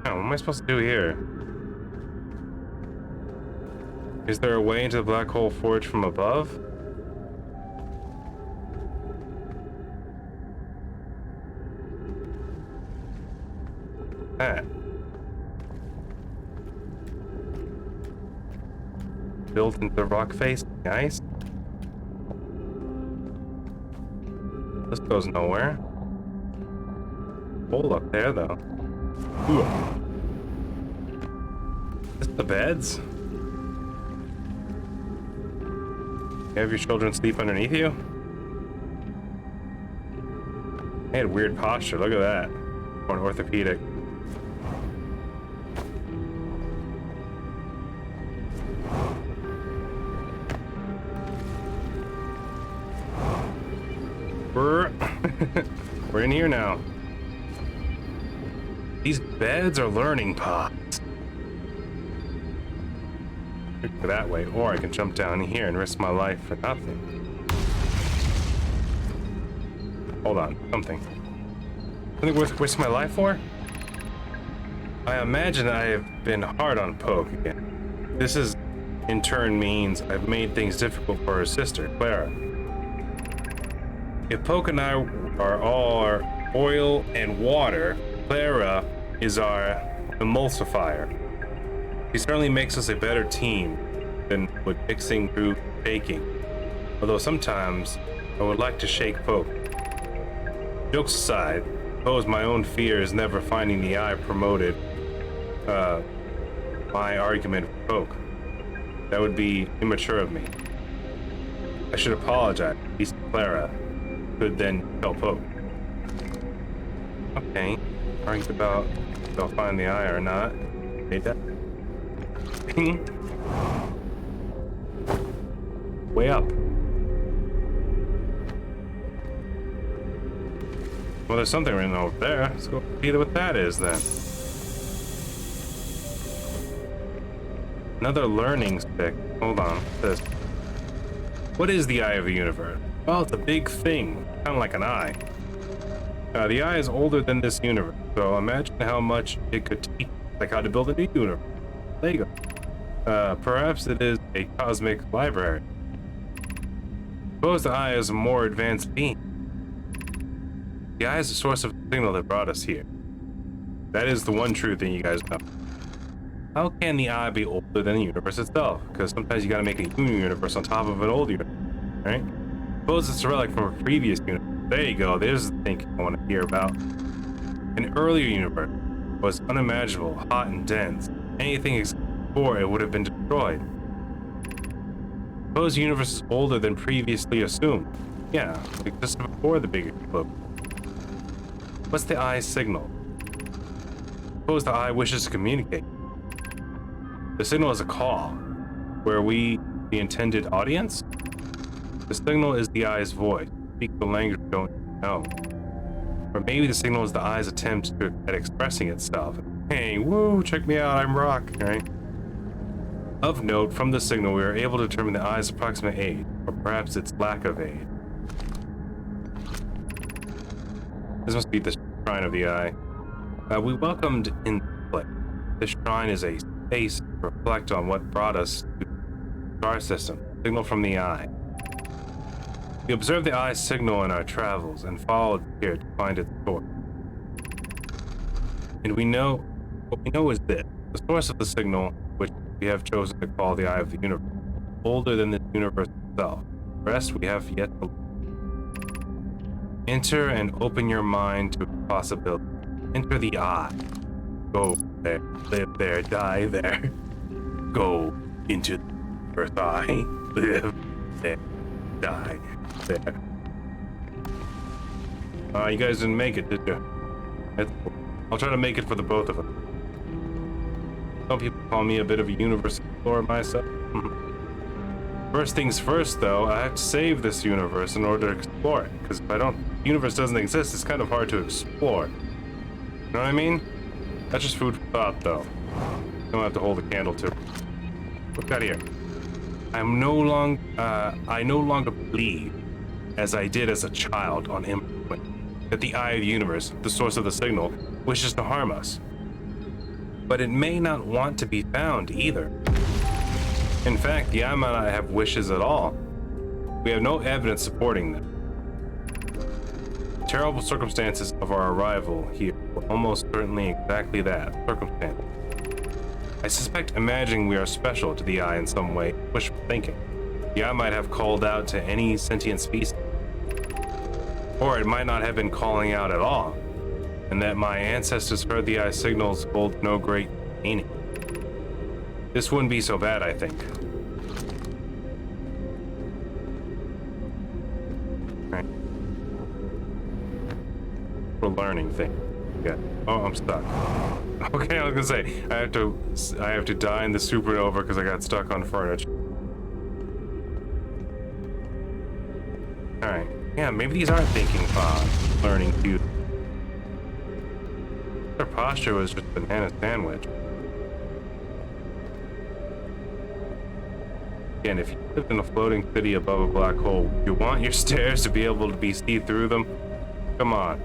What am I supposed to do here? Is there a way into the Black Hole Forge from above? That. Built into the rock face, nice. This goes nowhere. Hole up there though. Ooh. Is this the beds? You have your children sleep underneath you? They had weird posture, look at that. Or an orthopedic. We're in here now. These beds are learning pods. Go that way, or I can jump down here and risk my life for nothing. Hold on, something worth risking my life for? I imagine I have been hard on Poke again. This is, in turn, means I've made things difficult for her sister, Clara. If Poke and I are all oil and water, Clara is our emulsifier. He certainly makes us a better team than with mixing through baking. Although sometimes I would like to shake Poke. Jokes aside, I suppose my own fears never finding the eye promoted my argument with Poke. That would be immature of me. I should apologize, at least Clara could then tell Poke. Okay, argue about if they'll find the eye or not. They that. Way up. Well, there's something written over there. Let's go see what that is then. Another learning stick. Hold on. What's this? What is the eye of the universe? Well, it's a big thing, kind of like an eye. The eye is older than this universe, so imagine how much it could teach, like how to build a new universe. Lego. Perhaps it is a cosmic library. Suppose the eye is a more advanced being. The eye is the source of the signal that brought us here. That is the one truth that you guys know. How can the eye be older than the universe itself? Because sometimes you gotta make a new universe on top of an old universe, right? Suppose it's a relic from a previous universe. There you go, there's the thing I want to hear about. An earlier universe was unimaginable, hot and dense. Anything before it would have been destroyed. Suppose the universe is older than previously assumed. Yeah, it existed before the Big Explosion. What's the eye's signal? Suppose the eye wishes to communicate. The signal is a call. Where we, the intended audience? The signal is the eye's voice. Speak the language we don't know. Or maybe the signal is the eye's attempt at expressing itself. Hey, woo, check me out, I'm Rock, right? Of note, from the signal, we are able to determine the eye's approximate age, or perhaps its lack of age. This must be the shrine of the eye. We welcomed in play. This shrine is a space to reflect on what brought us to our system. Signal from the eye. We observed the eye's signal in our travels and followed here to find its source. And what we know is this: the source of the signal, which we have chosen to call the eye of the universe, older than the universe itself. The rest we have yet to Enter and open your mind to possibility. Enter the eye. Go there, live there, die there. Go into the earth eye. Live there, die there. You guys didn't make it, did you? I'll try to make it for the both of us. Some people call me a bit of a universe explorer myself. First things first, though, I have to save this universe in order to explore it. Because if the universe doesn't exist, it's kind of hard to explore. You know what I mean? That's just food for thought, though. Don't have to hold a candle to. What's got here? I no longer believe, as I did as a child on Implement, that the Eye of the Universe, the source of the signal, wishes to harm us. But it may not want to be found either. In fact, the Eye might not have wishes at all. We have no evidence supporting them. The terrible circumstances of our arrival here were almost certainly exactly that, circumstance. I suspect imagining we are special to the Eye in some way, wishful thinking. The Eye might have called out to any sentient species. Or it might not have been calling out at all, and that my ancestors heard the Eye signals hold no great meaning. This wouldn't be so bad, I think. Right. For learning thing. Yeah. Oh, I'm stuck. Okay, I was gonna say I have to die in the supernova because I got stuck on furniture. All right. Yeah, maybe these aren't thinking pod learning cute. Their posture was just a banana sandwich. Again, if you lived in a floating city above a black hole, you want your stairs to be able to be see through them? Come on.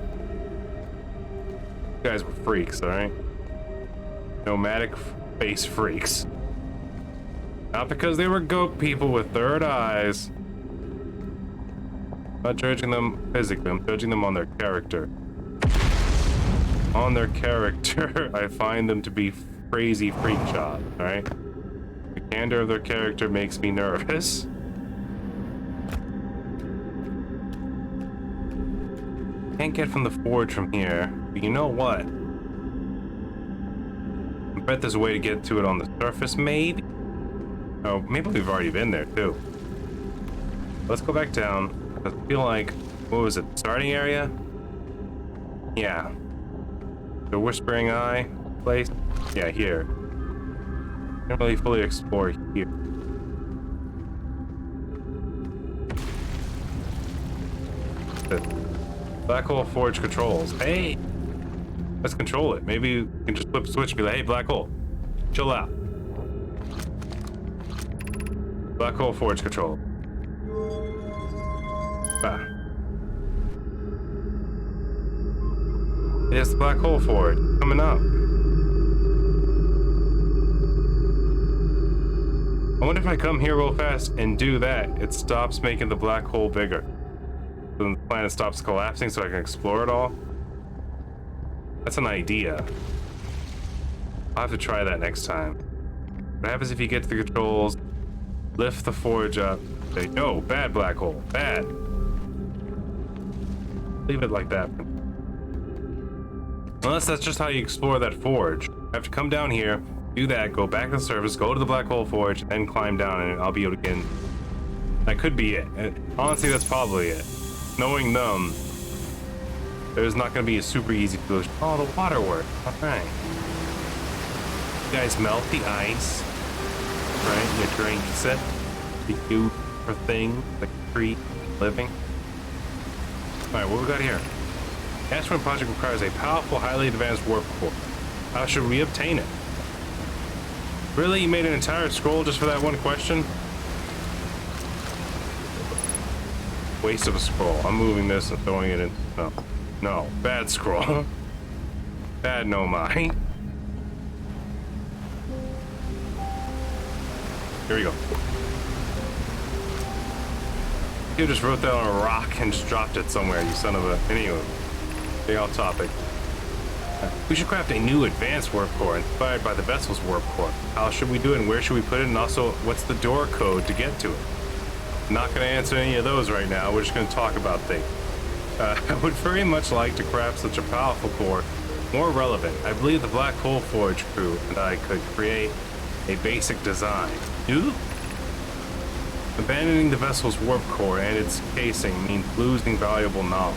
You guys were freaks, alright? Nomadic space freaks. Not because they were goat people with third eyes. I'm not judging them physically, I'm judging them on their character. On their character, I find them to be crazy freak shots, alright? The candor of their character makes me nervous. Can't get from the forge from here, but you know what? I bet there's a way to get to it on the surface, maybe? Oh, maybe we've already been there, too. Let's go back down. I feel like, what was it, starting area? Yeah. The Whispering Eye place? Yeah, here. Can't really fully explore here. The Black Hole Forge controls. Hey! Let's control it. Maybe we can just flip a switch and be like, hey, Black Hole, chill out. Black Hole Forge control. Ah. It's the Black Hole Forge coming up. I wonder if I come here real fast and do that, it stops making the black hole bigger. Then the planet stops collapsing so I can explore it all. That's an idea. I'll have to try that next time. What happens if you get to the controls, lift the forge up, say, no, bad black hole, bad. Leave it like that. Unless that's just how you explore that forge. I have to come down here, do that, go back to the surface, go to the black hole forge, and climb down, and I'll be able to get in. That could be it. Honestly, that's probably it. Knowing them, there's not going to be a super easy solution. Oh, the water works. Alright. You guys melt the ice, right? You drink it. The cute for things, like a tree, living. Alright, what we got here? Astron Project requires a powerful, highly advanced warp core. How should we obtain it? Really? You made an entire scroll just for that one question? Waste of a scroll. I'm moving this and throwing it in. No. No. Bad scroll. Bad no my. Here we go. You just wrote that on a rock and just dropped it somewhere, you son of a... Anyway. Stay off topic. We should craft a new advanced warp core inspired by the vessel's warp core. How should we do it and where should we put it? And also, what's the door code to get to it? Not going to answer any of those right now. We're just going to talk about things. I would very much like to craft such a powerful core more relevant. I believe the Black Hole Forge crew and I could create a basic design. You? Abandoning the vessel's warp core and its casing means losing valuable knowledge.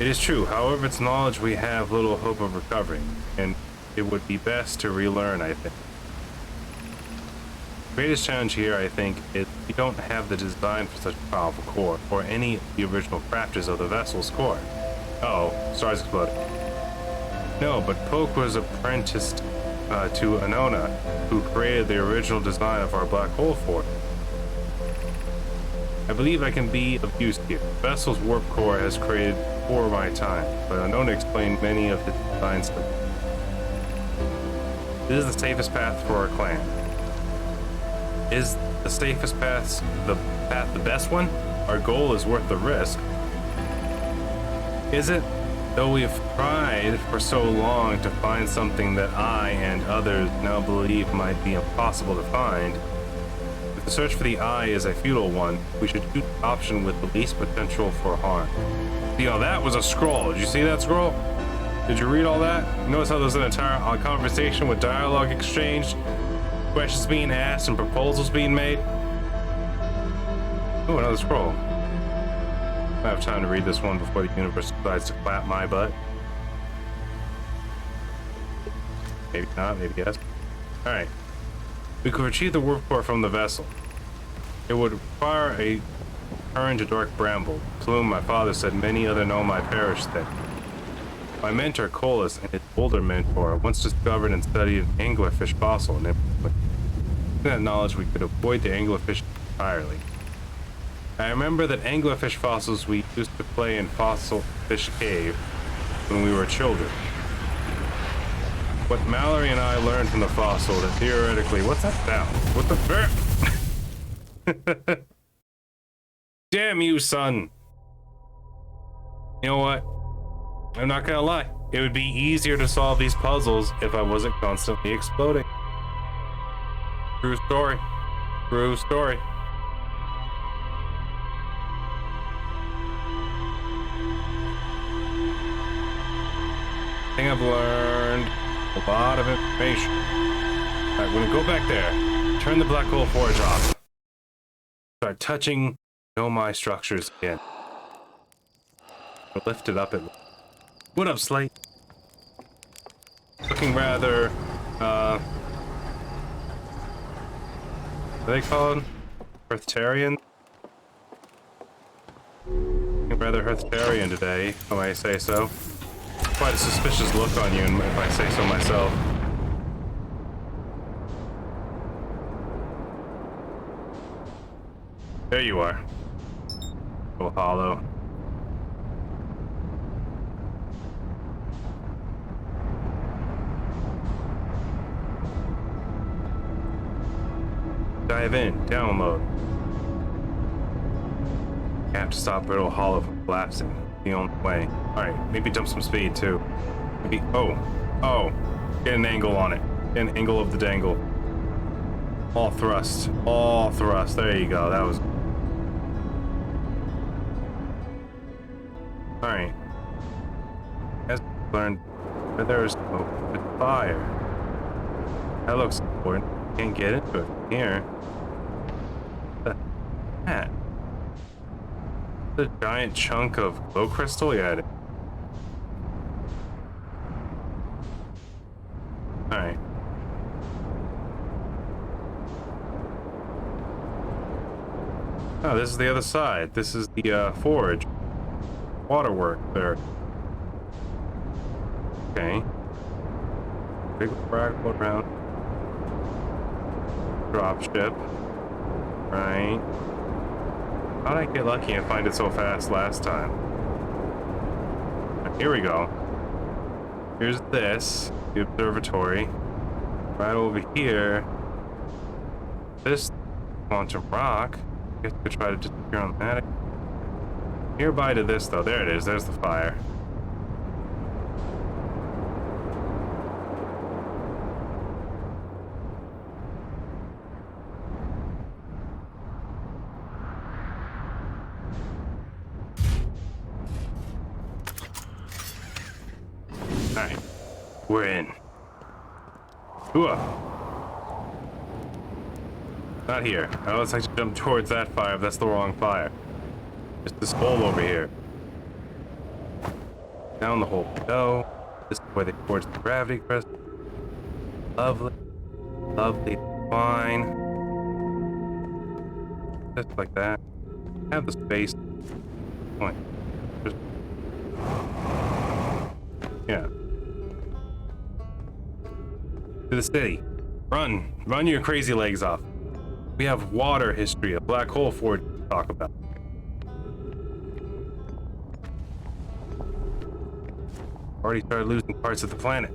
It is true, however, it's knowledge we have little hope of recovering, and it would be best to relearn, I think. The greatest challenge here, I think, is we don't have the design for such a powerful core, or any of the original crafters of the vessel's core. Uh-oh, stars exploded. No, but Poke was apprenticed to Anona, who created the original design of our black hole forge. I believe I can be of use here. The vessel's warp core has created before my time, but Anona explained many of his designs to me. This is the safest path for our clan. Is the safest path the best one? Our goal is worth the risk. Is it? Though we have tried for so long to find something that I and others now believe might be impossible to find, if the search for the eye is a futile one, we should choose the option with the least potential for harm. You know, that was a scroll. Did you see that scroll? Did you read all that? Notice how there's an entire conversation with dialogue exchanged, questions being asked, and proposals being made? Oh, another scroll. I have time to read this one before the universe decides to clap my butt. Maybe not, maybe yes. Alright. We could retrieve the warp core from the vessel. It would require a return to Dark Bramble, plume my father said many other Nomai perished there. My mentor, Colas, and his older mentor once discovered and studied an anglerfish fossil, and with that knowledge we could avoid the anglerfish entirely. I remember that anglerfish fossils we used to play in Fossil Fish Cave when we were children. What Mallory and I learned from the fossil that theoretically, what's that sound? What the Damn you, son. You know what? I'm not gonna lie. It would be easier to solve these puzzles if I wasn't constantly exploding. True story. True story. I think I've learned a lot of information. Alright, we're gonna go back there, turn the black hole forge off, start touching Nomai structures again. We'll lift it up at. What up, Slate? Looking rather, what are they called? Heartharian? Looking rather Heartharian today, if I may say so. Quite a suspicious look on you, if I say so myself. There you are. Oh, hollow. Dive in, download. You have to stop Brittle Hollow from collapsing. The only way. Alright, maybe jump some speed too. Maybe. Oh. Get an angle on it. Get an angle of the dangle. All thrust. All thrust. There you go. That was. Alright. As learned, where there's smoke with fire. That looks important. Can't get into it from here. What's that? A giant chunk of glow crystal? Yeah. Alright. Oh, this is the other side. This is the forge. Waterwork there. Okay. Big frag around. Dropship. Right. How'd I get lucky and find it so fast last time? Here we go. Here's this, the observatory. Right over here. This quantum rock. I guess we could try to disappear on that. Nearby to this though, there it is, there's the fire. We're in. Ooh. Not here. I always like to jump towards that fire if that's the wrong fire. It's this hole over here. Down the hole we go. This is where they forge the gravity crest. Lovely. Lovely. Fine. Just like that. Have the space. Point. Just... Yeah. To the city. Run. Run your crazy legs off. We have water history, a black hole forge to talk about. Already started losing parts of the planet.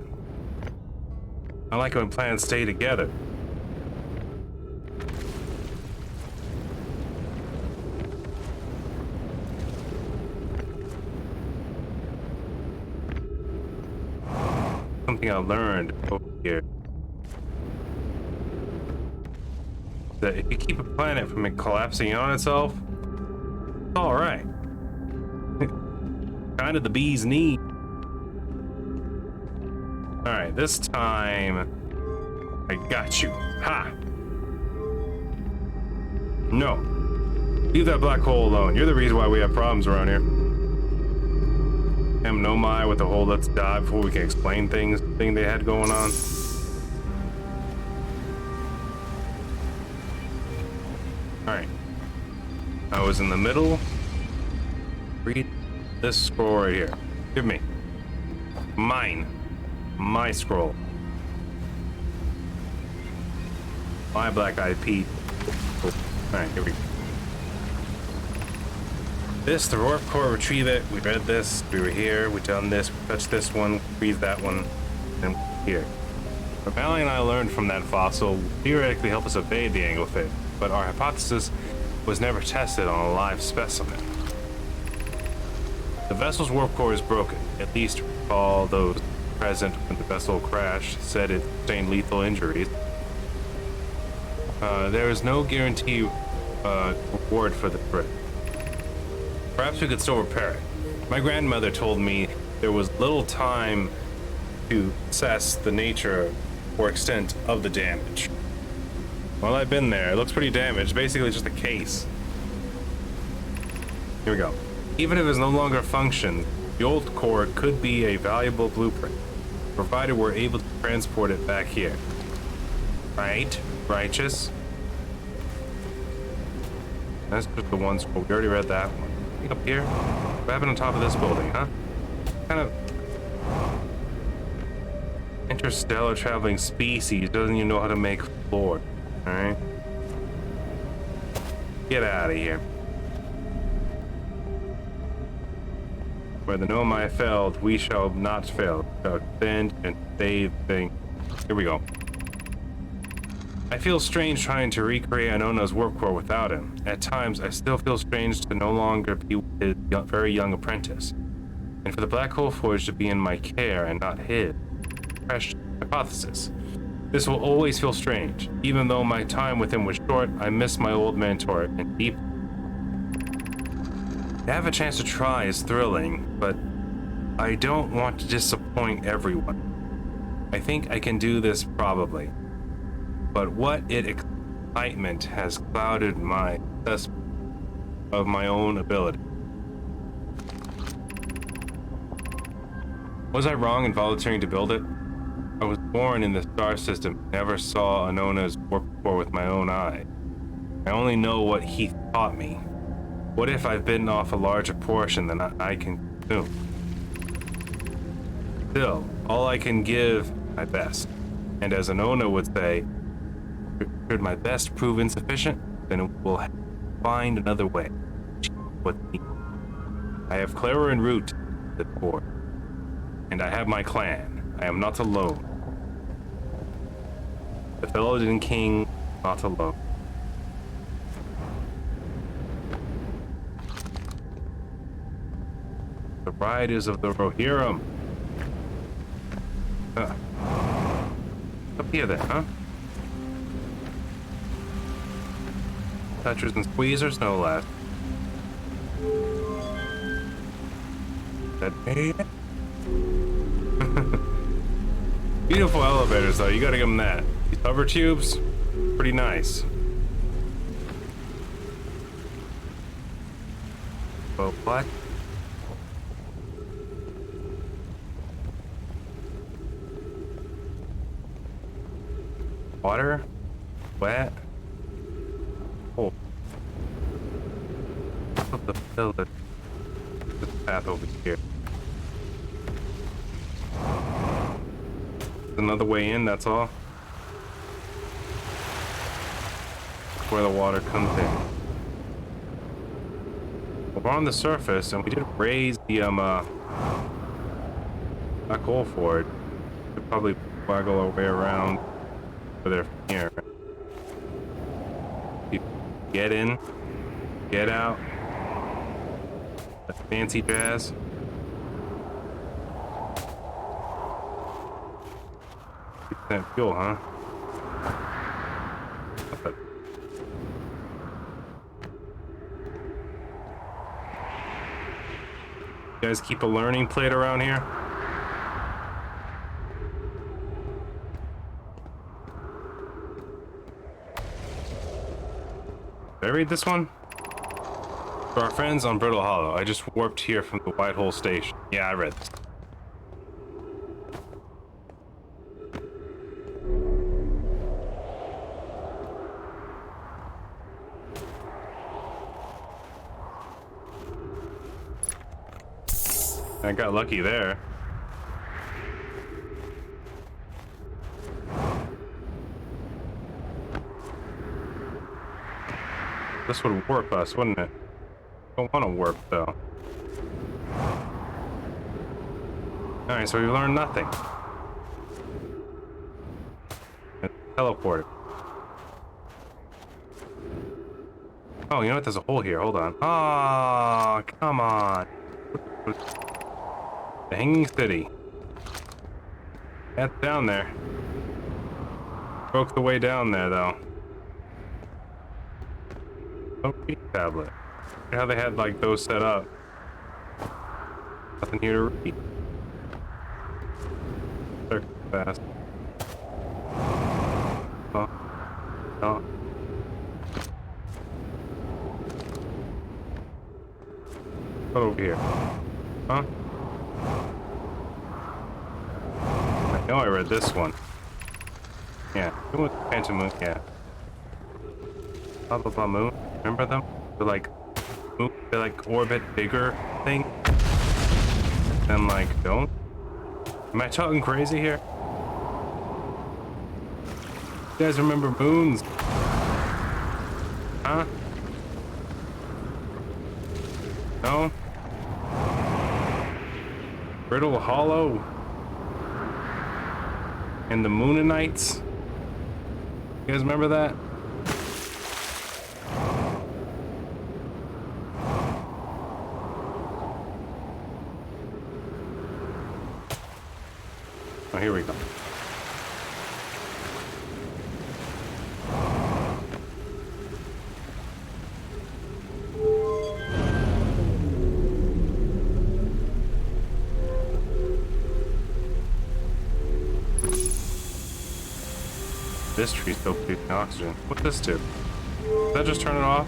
I like it when planets stay together. Something I learned over here. That if you keep a planet from it collapsing on itself, it's alright. Kind of the bee's knee. Alright, this time I got you. Ha! No. Leave that black hole alone. You're the reason why we have problems around here. Damn Nomai with the whole let's die before we can explain things thing they had going on. Alright. I was in the middle. Read this scroll right here. Give me. Mine. My scroll. My black-eyed Pete. Oh. Alright, here we go. This, the Rorp Core, retrieve it. We read this. We were here. We done this. We touched this one. Read that one. And here. What Mally and I learned from that fossil will theoretically help us evade the Anglefish, but our hypothesis was never tested on a live specimen. The vessel's warp core is broken. At least all those present when the vessel crashed said it sustained lethal injuries. There is no guarantee reward for the threat. Perhaps we could still repair it. My grandmother told me there was little time to assess the nature or extent of the damage. Well, I've been there. It looks pretty damaged. Basically just a case. Here we go. Even if it's no longer functions, the old core could be a valuable blueprint, provided we're able to transport it back here. Right? Righteous? That's just the one scroll. We already read that one. Up here? What happened on top of this building, huh? Kind of interstellar traveling species doesn't even know how to make floor. Alright? Get out of here. Where the Nomai failed, we shall not fail. Shall defend and save things. Here we go. I feel strange trying to recreate Anona's warp core without him. At times, I still feel strange to no longer be his very young apprentice, and for the Black Hole Forge to be in my care and not his. Fresh hypothesis. This will always feel strange. Even though my time with him was short, I miss my old mentor and deep. To have a chance to try is thrilling, but I don't want to disappoint everyone. I think I can do this probably. But what excitement has clouded my assessment of my own ability. Was I wrong in volunteering to build it? I was born in the star system, never saw Anona's warp core with my own eye. I only know what he taught me. What if I've bitten off a larger portion than I can consume? Still, all I can give my best. And as Anona would say, should my best prove insufficient, then we'll find another way. I have Clara and Root, the core, and I have my clan. I am not alone. The Felodin King, not alone. The riders of the Rohirrim. Up here then, huh? Touchers and squeezers, no less. That Beautiful elevators, though. You gotta give them that. These hover tubes, pretty nice. But what? Water? Wet? Oh. What the hell is this path over here? Another way in, that's all. Where the water comes in. Well, we're on the surface, and we did raise the black hole for it. Could probably waggle our way around over there from here. Get in, get out. That fancy jazz. That fuel, huh? You guys keep a learning plate around here? Did I read this one? For our friends on Brittle Hollow, I just warped here from the Whitehole Station. Yeah, I read this. I got lucky there. This would warp us, wouldn't it? Don't want to warp though. Alright, so we learned nothing. It's teleported. Oh, you know what? There's a hole here. Hold on. Ah, come on. The Hanging City. That's down there. Broke the way down there, though. Oh, reading tablet. How they had, like, those set up. Nothing here to read. Circle fast. Oh. Oh. What over here? Huh? I know I read this one. Yeah, who was Phantom Moon? Yeah. Blah blah blah moon. Remember them? They're like moon, they're like orbit bigger thing. And like don't. Am I talking crazy here? You guys remember moons? Huh? No? Brittle Hollow? And the Mooninites? You guys remember that? Oh, here we go. This tree's still producing oxygen. What's this do? Does that just turn it off?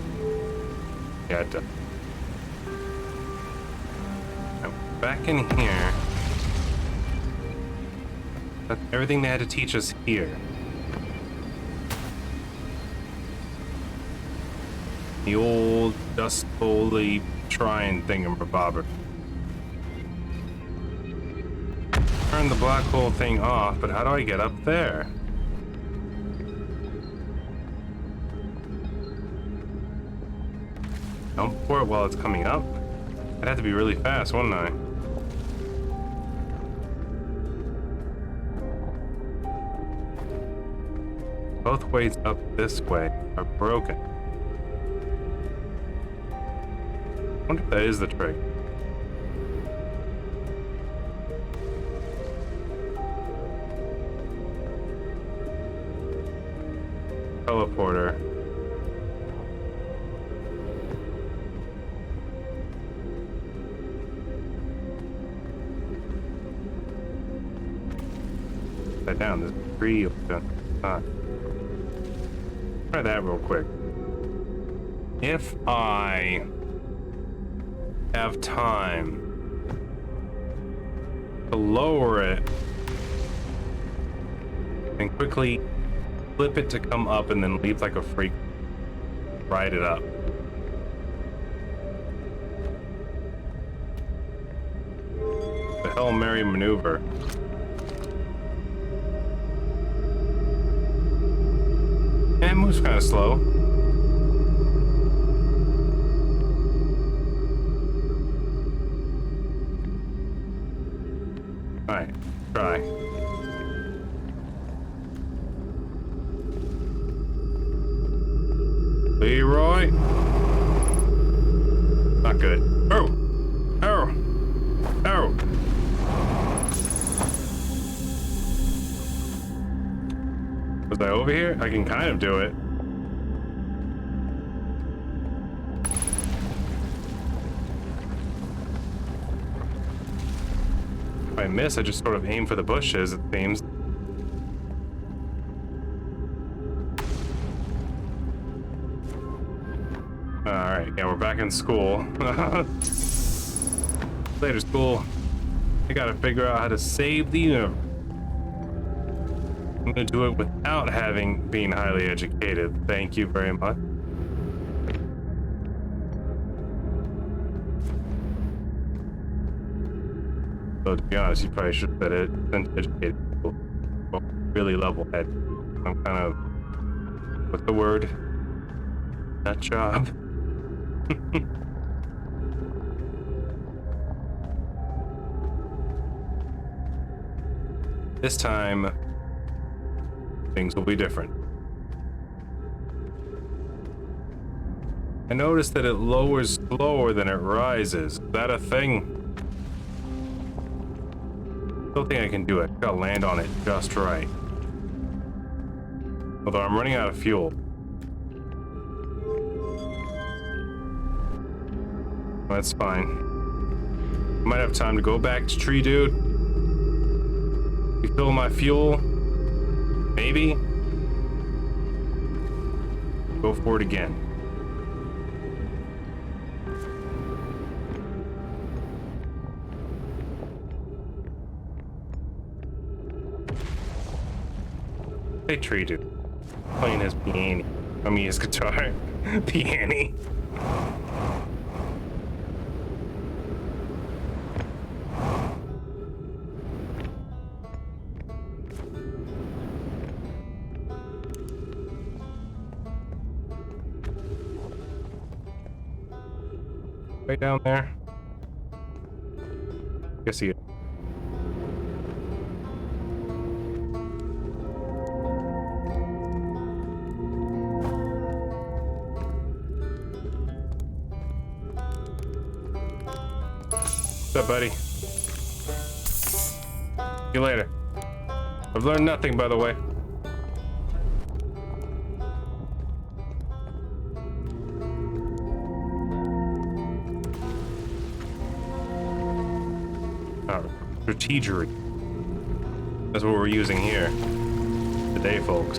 Yeah, it does. Now, back in here. That's everything they had to teach us here. The old Dust Holy Shrine thingamabobber. Turn the black hole thing off, but how do I get up there? Jump for it while it's coming up? I'd have to be really fast, wouldn't I? Both ways up this way are broken. I wonder if that is the trick. Teleporter. upside down. There's a tree upside down. Try that real quick. If I have time to lower it and quickly flip it to come up and then leave like a freak, ride it up. The Hail Mary maneuver. And it moves kind of slow. Alright, try. Leroy. Not good. Oh! Oh! Oh! Was I over here? I can kind of do it. If I miss, I just sort of aim for the bushes, it seems. Alright, yeah, we're back in school. Later, school. I gotta figure out how to save the universe. I'm gonna do it without being highly educated. Thank you very much. So to be honest, you probably should have said it. Educated people. Well, really level head. I'm kind of, what's the word? Nut job. This time, things will be different. I noticed that it lowers slower than it rises. Is that a thing? Still think I can do it. Gotta land on it just right. Although I'm running out of fuel. That's fine. Might have time to go back to Tree Dude. Refill my fuel. Maybe. Go for it again. Hey, Tree Dude. Playing his piano. I mean his guitar. Piano. Right down there. Guess he. What's up, buddy? See you later. I've learned nothing, by the way. Strategery. That's what we're using here today, folks.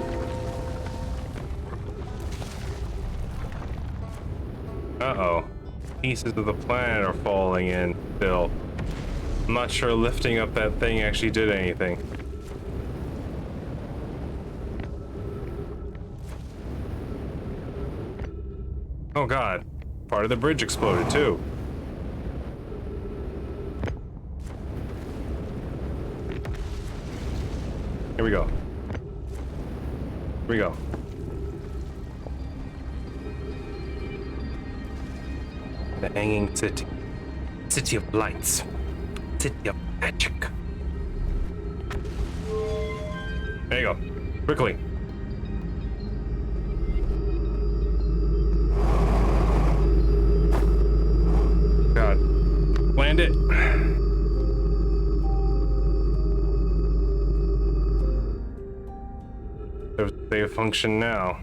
Uh-oh. Pieces of the planet are falling in still. I'm not sure lifting up that thing actually did anything. Oh god. Part of the bridge exploded too. Here we go. Here we go. The hanging city. City of lights. City of magic. There you go. Quickly. God. Land it. They function now.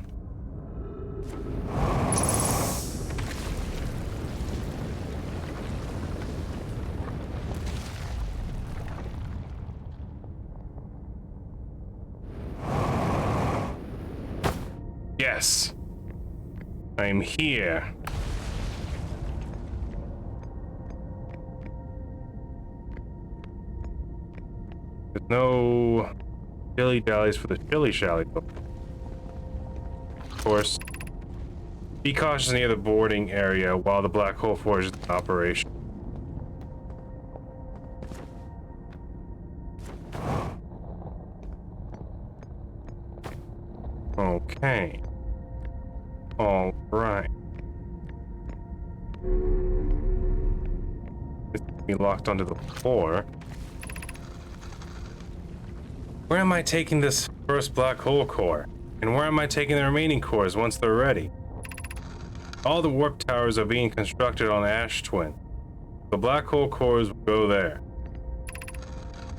Yes. I'm here. There's no dilly dallies for the shilly shally. Of course. Be cautious near the boarding area while the Black Hole Forge is in operation. Okay. All right. It's be locked onto the floor. Where am I taking this first black hole core? And where am I taking the remaining cores once they're ready? All the warp towers are being constructed on Ash Twin. The black hole cores will go there.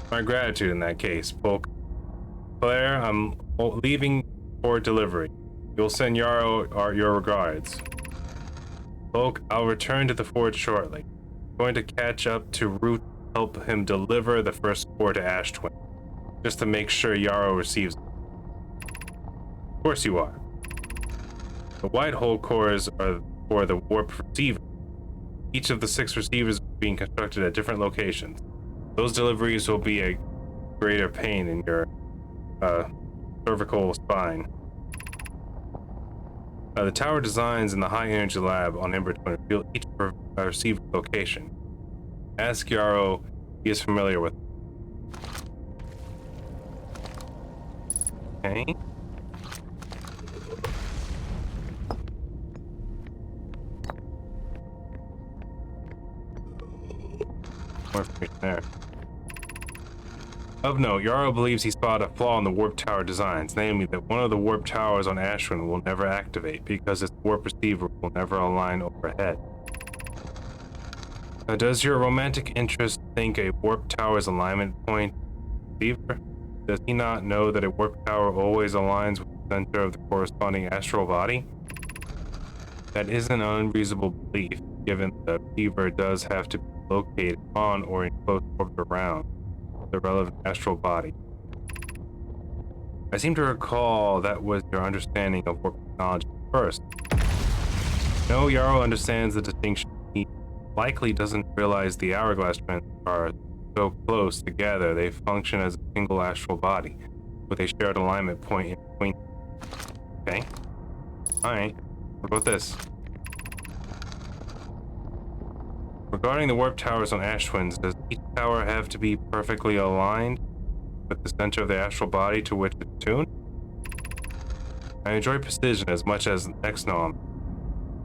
My gratitude in that case, Polk. Claire, I'm leaving for delivery. You'll send Yarrow your regards. Polk, I'll return to the forge shortly. I'm going to catch up to Root to help him deliver the first core to Ash Twin, just to make sure Yarrow receives it. Of course you are. The white hole cores are for the warp receiver. Each of the 6 receivers are being constructed at different locations. Those deliveries will be a greater pain in your cervical spine. The tower designs in the high energy lab on Ember Twin reveal each receiver location. Ask Yarrow, he is familiar with. Okay. More information there. Of note, Yarrow believes he spotted a flaw in the warp tower designs, namely that one of the warp towers on Ash Twin will never activate because its warp receiver will never align overhead. Does your romantic interest think a warp tower's alignment point receiver? Does he not know that a warp tower always aligns with the center of the corresponding astral body? That is an unreasonable belief, given the receiver does have to be located on or in close orbit around the relevant astral body. I seem to recall that was your understanding of warp technology first. No, Yarrow understands the distinction. He likely doesn't realize the hourglass trends are so close together they function as a single astral body, with a shared alignment point in between. Okay. Alright. What about this? Regarding the warp towers on Ash Twins, does each tower have to be perfectly aligned with the center of the astral body to which it's tuned? I enjoy precision as much as Exnom,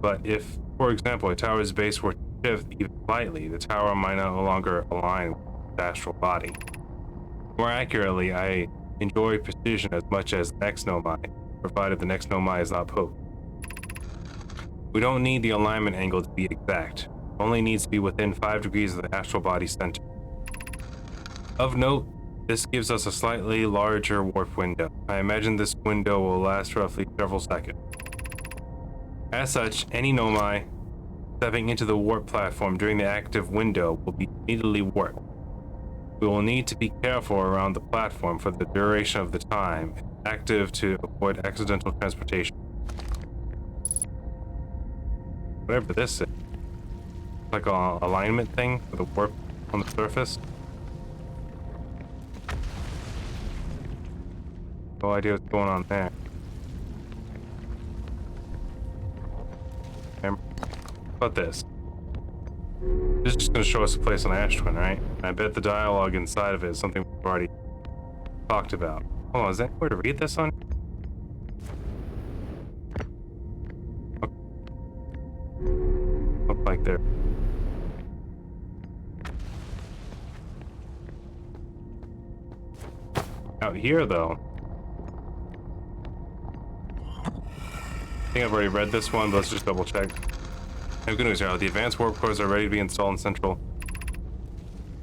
but if, for example, a tower's base were to shift even slightly, the tower might no longer align with the astral body. More accurately, I enjoy precision as much as Exnomai, provided the Exnomai is not poked. We don't need the alignment angle to be exact. Only needs to be within 5 degrees of the astral body center. Of note, this gives us a slightly larger warp window. I imagine this window will last roughly several seconds. As such, any Nomai stepping into the warp platform during the active window will be immediately warped. We will need to be careful around the platform for the duration of the time it's active to avoid accidental transportation. Whatever this is. Like a alignment thing for the warp on the surface. No idea what's going on there. How about this? This is just going to show us a place on Ash Twin, right? I bet the dialogue inside of it is something we've already talked about. Hold on, is there anywhere to read this on? Look like there. Out here, though. I think I've already read this one, but let's just double check. No good news here. The advanced warp cores are ready to be installed in Central.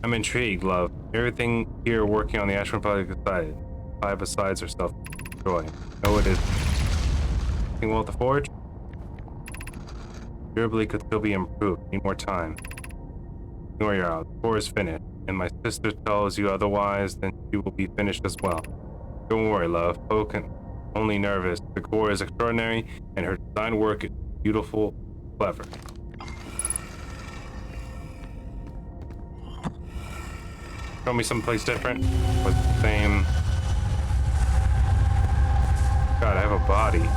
I'm intrigued, love. Everything here working on the Ash Twin project decided. 5 asides are self-joy. No, it is. Anything well at the forge? Durably could still be improved. Need more time. Ignore your out. The core is finished. And my sister tells you otherwise, then she will be finished as well. Don't worry, love. Poke and only nervous. The core is extraordinary, and her design work is beautiful, clever. Show me someplace different. With the same. God, I have a body.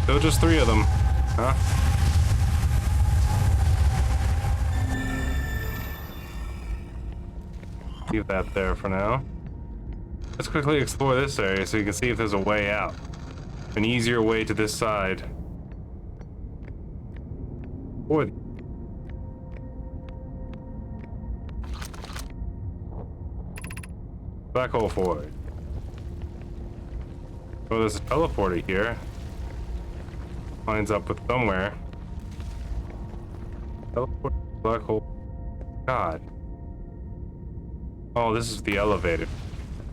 Still just 3 of them, huh? Leave that there for now. Let's quickly explore this area so you can see if there's a way out. An easier way to this side. Or black hole forward. Oh, there's a teleporter here. Lines up with somewhere. Teleport, black hole. God. Oh, this is the elevator.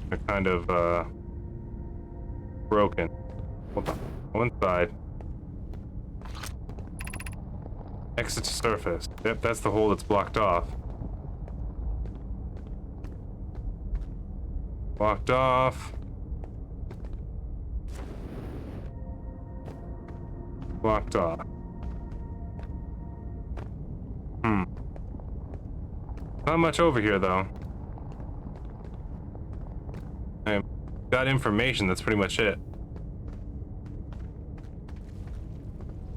They're kind of broken. Hold on. One side. Exit to surface. Yep, that's the hole that's blocked off. Blocked off. Blocked off. Not much over here, though. I got information, that's pretty much it.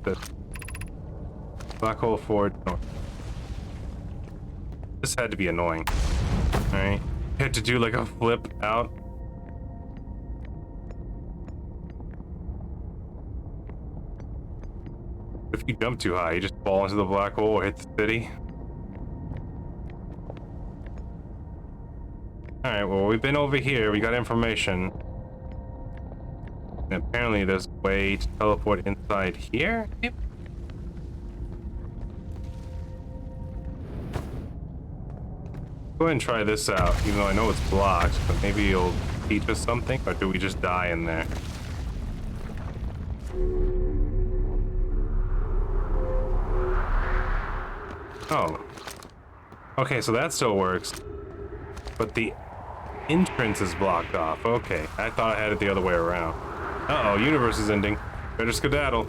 The black hole forward. Oh. This had to be annoying. Alright. You had to do like a flip out. If you jump too high, you just fall into the black hole or hit the city. Alright, well, we've been over here, we got information. And apparently there's a way to teleport inside here? Maybe? Go ahead and try this out, even though I know it's blocked, but maybe it'll teach us something, or do we just die in there? Oh. Okay, so that still works. But the entrance is blocked off. Okay, I thought I had it the other way around. Uh-oh, universe is ending. Better skedaddle.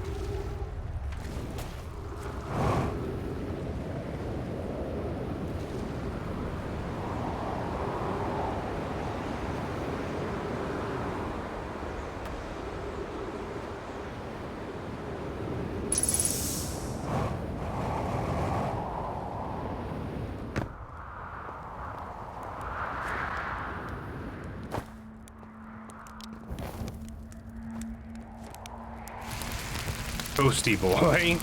Toasty boy.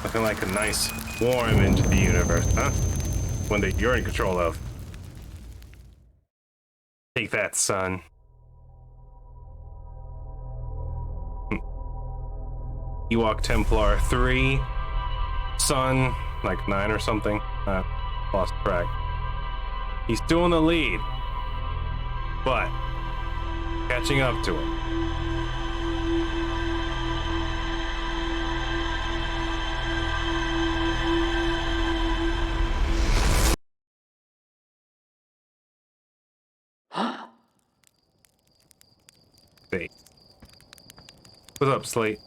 Looking like a nice warm into the universe, huh? One that you're in control of. Take that, son. Ewok Templar 3. Son, like 9 or something. Lost track. He's still in the lead. But catching up to him. Hey. What's up, Slate?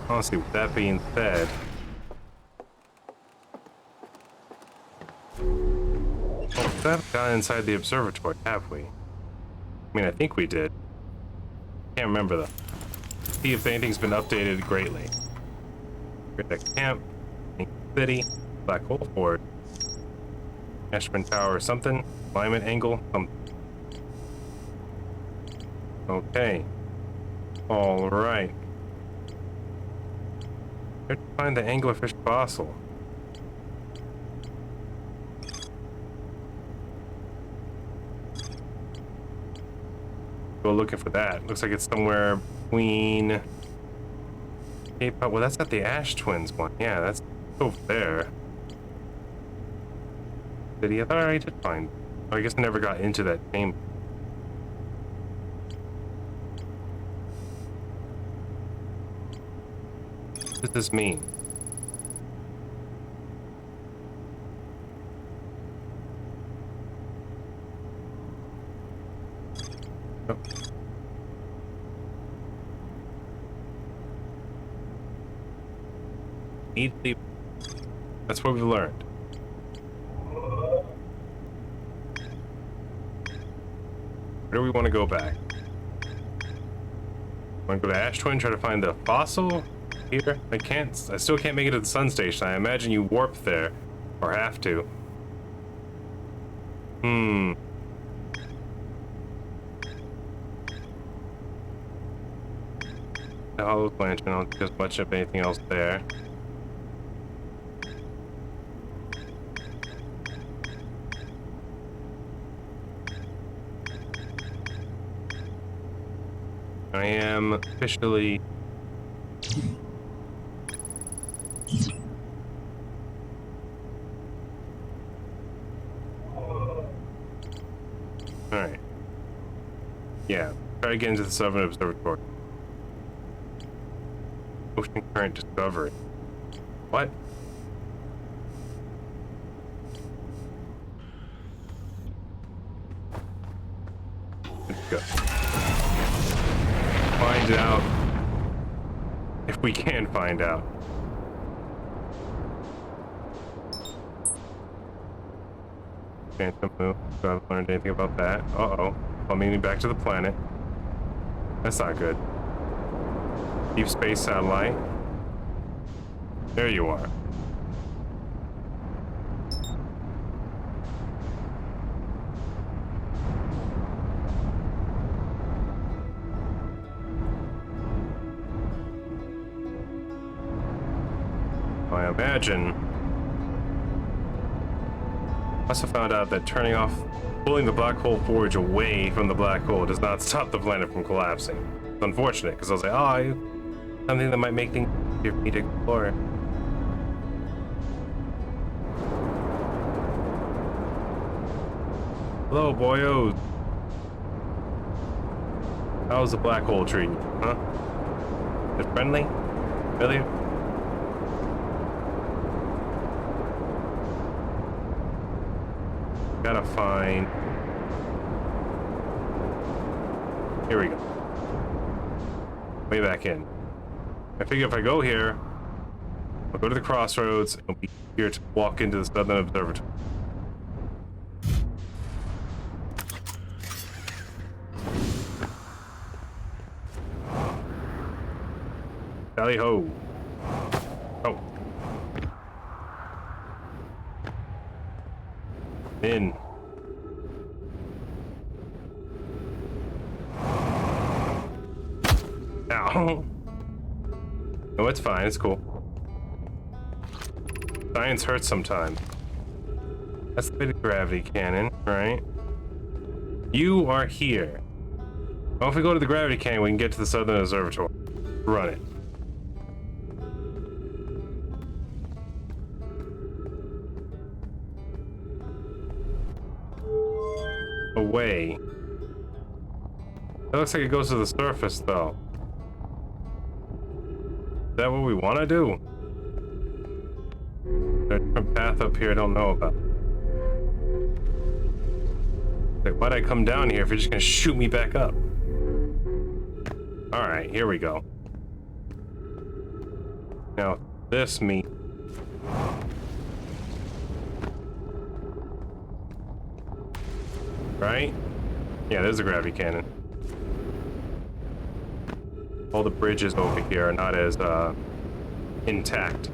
Honestly, with that being said, well, we haven't got inside the observatory, have we? I mean, I think we did. Can't remember though. See if anything's been updated greatly. Great Camp, Pink City, Black Hole Fort, Ashburn Tower or something, alignment angle, something. Okay. All right. Where to find the anglerfish fossil? Go looking for that. Looks like it's somewhere between Cape Cod. Well, that's at the Ash Twins one. Yeah, that's over there. City. I thought I already did find. Oh, I guess I never got into that chamber. What does this mean? Oh. Neatly. That's what we learned. Where do we want to go back? Want to go to Ash Twin, try to find the fossil here? I still can't make it to the Sun Station. I imagine you warp there, or have to. The Hollow Lantern, I don't think there's much of anything else there. I am officially... Alright. Yeah, try to get into the Southern Observatory. Ocean current discovery. What? Let's go. Find out. If we can find out. Phantom move. So I haven't learned anything about that. Uh-oh. Plumbing me back to the planet. That's not good. Deep space satellite. There you are. I imagine. Must have found out that pulling the black hole forge away from the black hole does not stop the planet from collapsing. It's unfortunate, because I was like, oh, something that might make things easier for me to explore. Hello, boyos. How's the black hole treating you, huh? Is it friendly? Really? Gotta find... Here we go. Way back in. I figure if I go here, I'll go to the crossroads, and it'll be here to walk into the Southern Observatory. Tally ho. Oh. In. Ow. No, it's fine. It's cool. Science hurts sometimes. That's the bit of gravity cannon, right? You are here. Well, if we go to the gravity cannon, we can get to the Southern Observatory. Run it. Away. That looks like it goes to the surface, though. Is that what we want to do? There's a different path up here I don't know about. Like, why'd I come down here if you're just gonna shoot me back up? Alright, here we go. Now, this means... Right? Yeah, there's a gravity cannon. All the bridges over here are not as intact.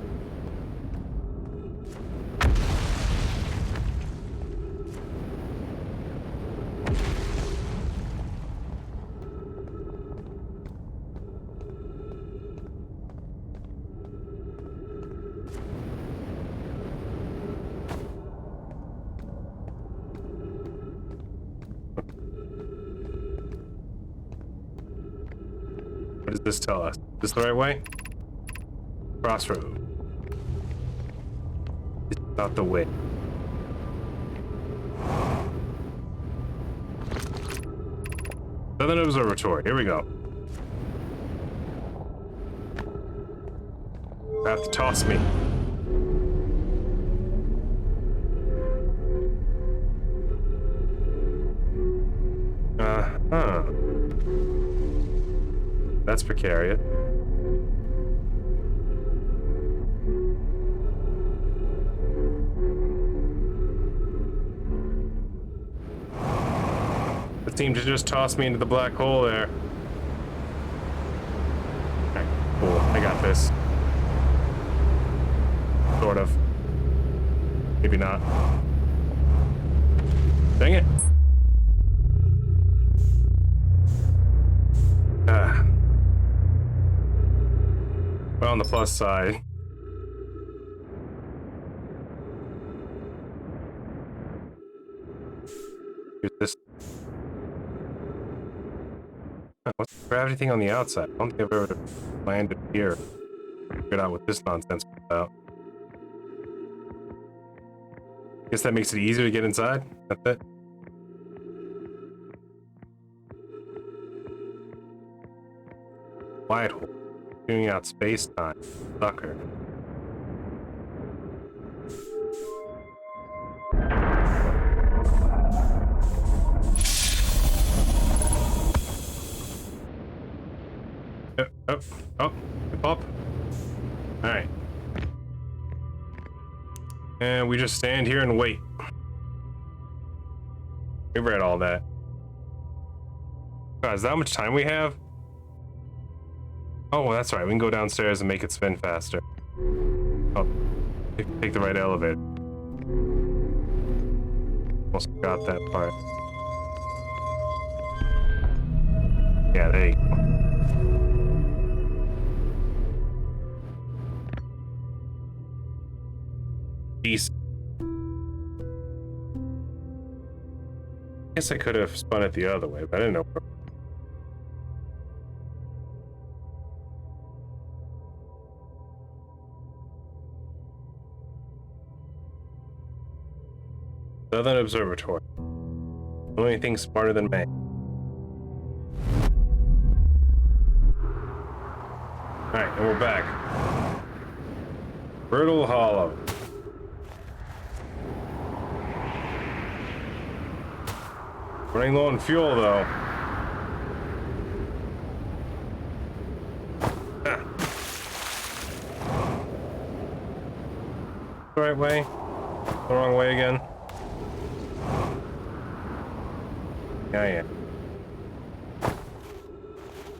What does this tell us? Is this the right way? Crossroad. It's not the way. Southern Observatory. Here we go. You have to toss me. Huh. That's precarious. It seemed to just toss me into the black hole there. Alright, cool. I got this. Sort of. Maybe not. Dang it. Well, on the plus side. Here's this. What's the gravity thing on the outside? I don't think I've ever landed here. Figured out what this nonsense is about. Guess that makes it easier to get inside? That's it? Wide hole. Figuring out space-time. Sucker. Oh, up. Alright. And we just stand here and wait. We read all that. God, is that how much time we have? Oh, well, that's right. We can go downstairs and make it spin faster. Oh, take the right elevator. Almost got that part. Yeah, there you go. Decent. Guess I could have spun it the other way, but I didn't know. Southern Observatory. Only thing smarter than me. Alright, and we're back. Brittle Hollow. Running low on fuel, though. Ah. The right way? The wrong way again? Yeah.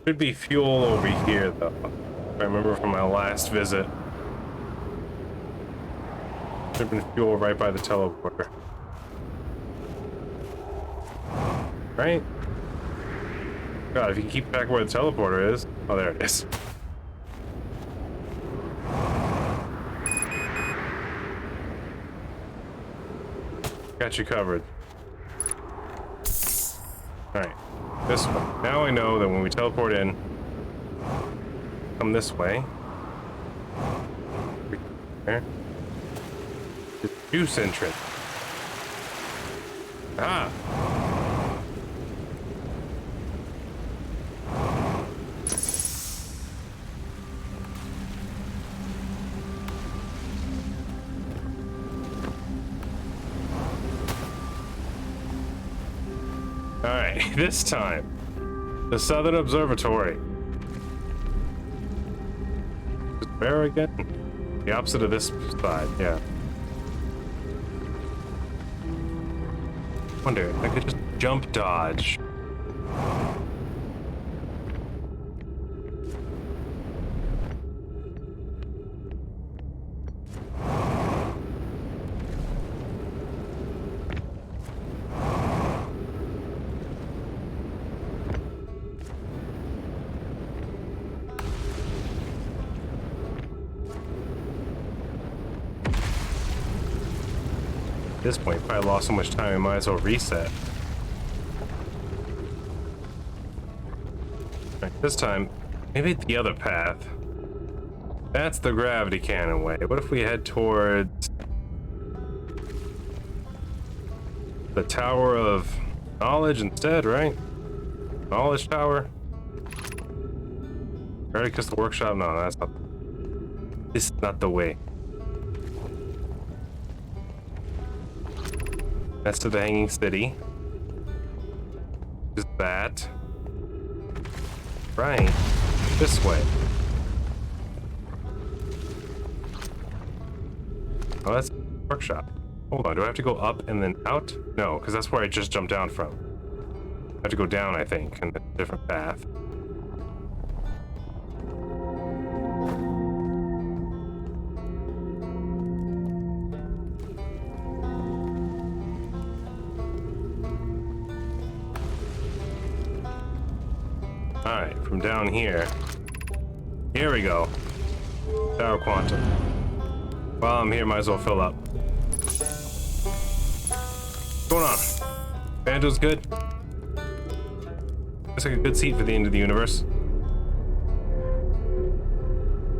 Should be fuel over here, though. If I remember from my last visit. Should have been fuel right by the teleporter. Right? God, if you can keep track of where the teleporter is. Oh, there it is. Got you covered. Alright. This way. Now I know that when we teleport in, come this way. There. The juice entrance. Ah! Alright, this time, the Southern Observatory. Where again? The opposite of this side, yeah. Wonder if I could just jump dodge. At this point, probably lost so much time, I might as well reset. Right, this time, maybe the other path. That's the gravity cannon way. What if we head towards the Tower of Knowledge instead, right? Knowledge Tower? Ericus the Workshop? No, that's not. This is not the way. That's to the Hanging City. is that? Right. This way. Oh, that's a workshop. Hold on, do I have to go up and then out? No, because that's where I just jumped down from. I have to go down, I think, in a different path. Alright, from down here. Here we go. Tower Quantum. While I'm here, might as well fill up. What's going on? Banjo's good? Looks like a good seat for the end of the universe.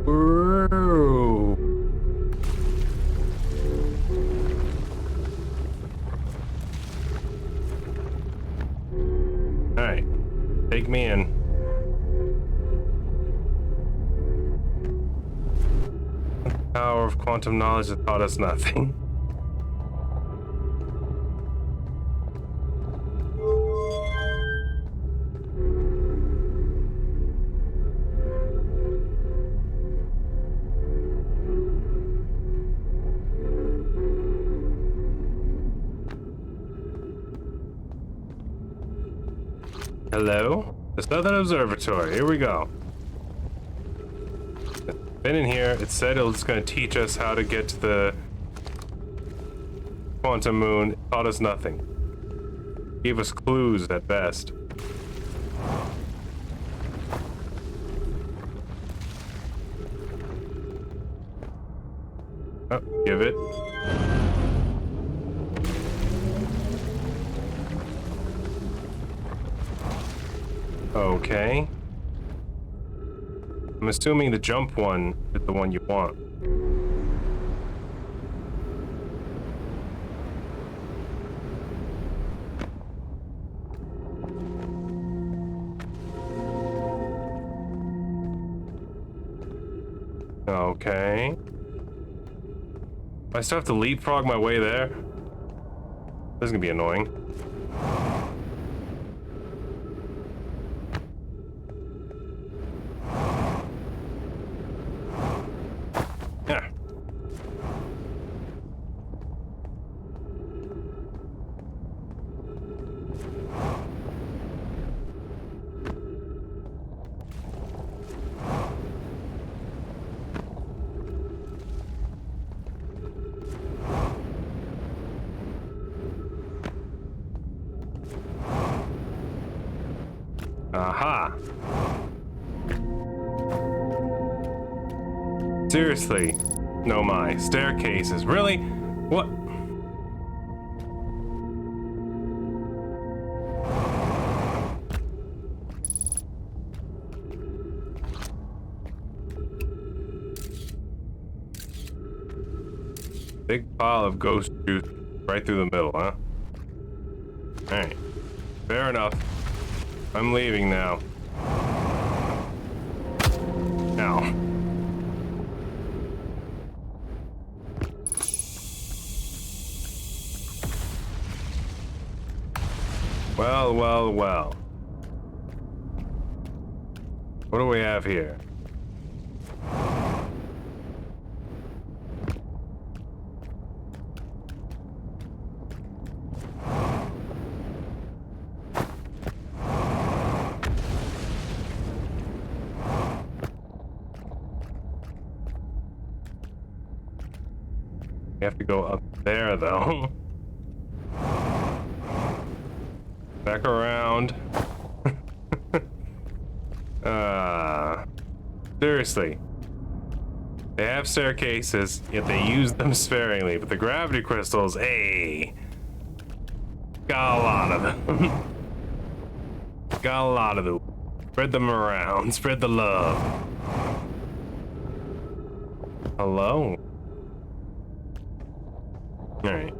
Whoa. Alright. Take me in. The power of quantum knowledge has taught us nothing. Hello? The Southern Observatory. Here we go. Been in here. It said it's going to teach us how to get to the quantum moon. It taught us nothing. Gave us clues at best. Oh, give it. Okay. I'm assuming the jump one is the one you want. Okay. I still have to leapfrog my way there? This is gonna be annoying. Yeah. Aha. Seriously. No, my staircases. Really? What? Big pile of ghost juice right through the middle, huh? Alright. Fair enough. I'm leaving now. Now. Well, well, well. What do we have here? We have to go up there, though. Back around. Seriously. They have staircases, yet they use them sparingly, but the gravity crystals, hey, got a lot of them. Got a lot of them. Spread them around, spread the love. Hello? Alright.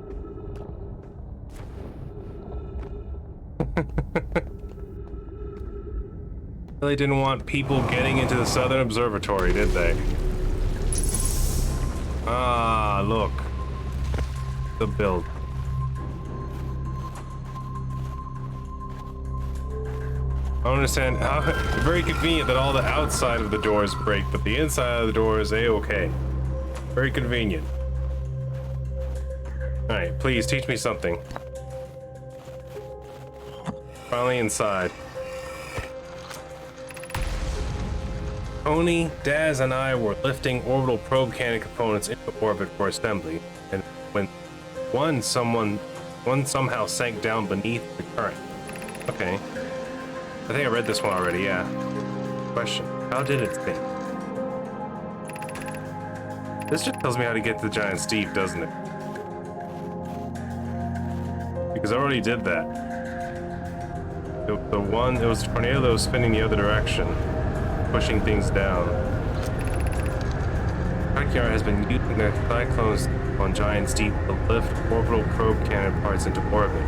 They didn't want people getting into the Southern Observatory, did they? Ah, look. The build. don't understand how very convenient that all the outside of the doors break, but the inside of the door is a-okay. Very convenient. Alright, please teach me something. Finally inside. Tony, Daz, and I were lifting orbital probe cannon components into orbit for assembly, and when one somehow sank down beneath the current. Okay. I think I read this one already, yeah. Question. How did it sink? This just tells me how to get to the giant Steve, doesn't it? Because I already did that. It was the tornado that was spinning the other direction, pushing things down. Junkyard has been using the cyclones on Giant Steep to lift orbital probe cannon parts into orbit,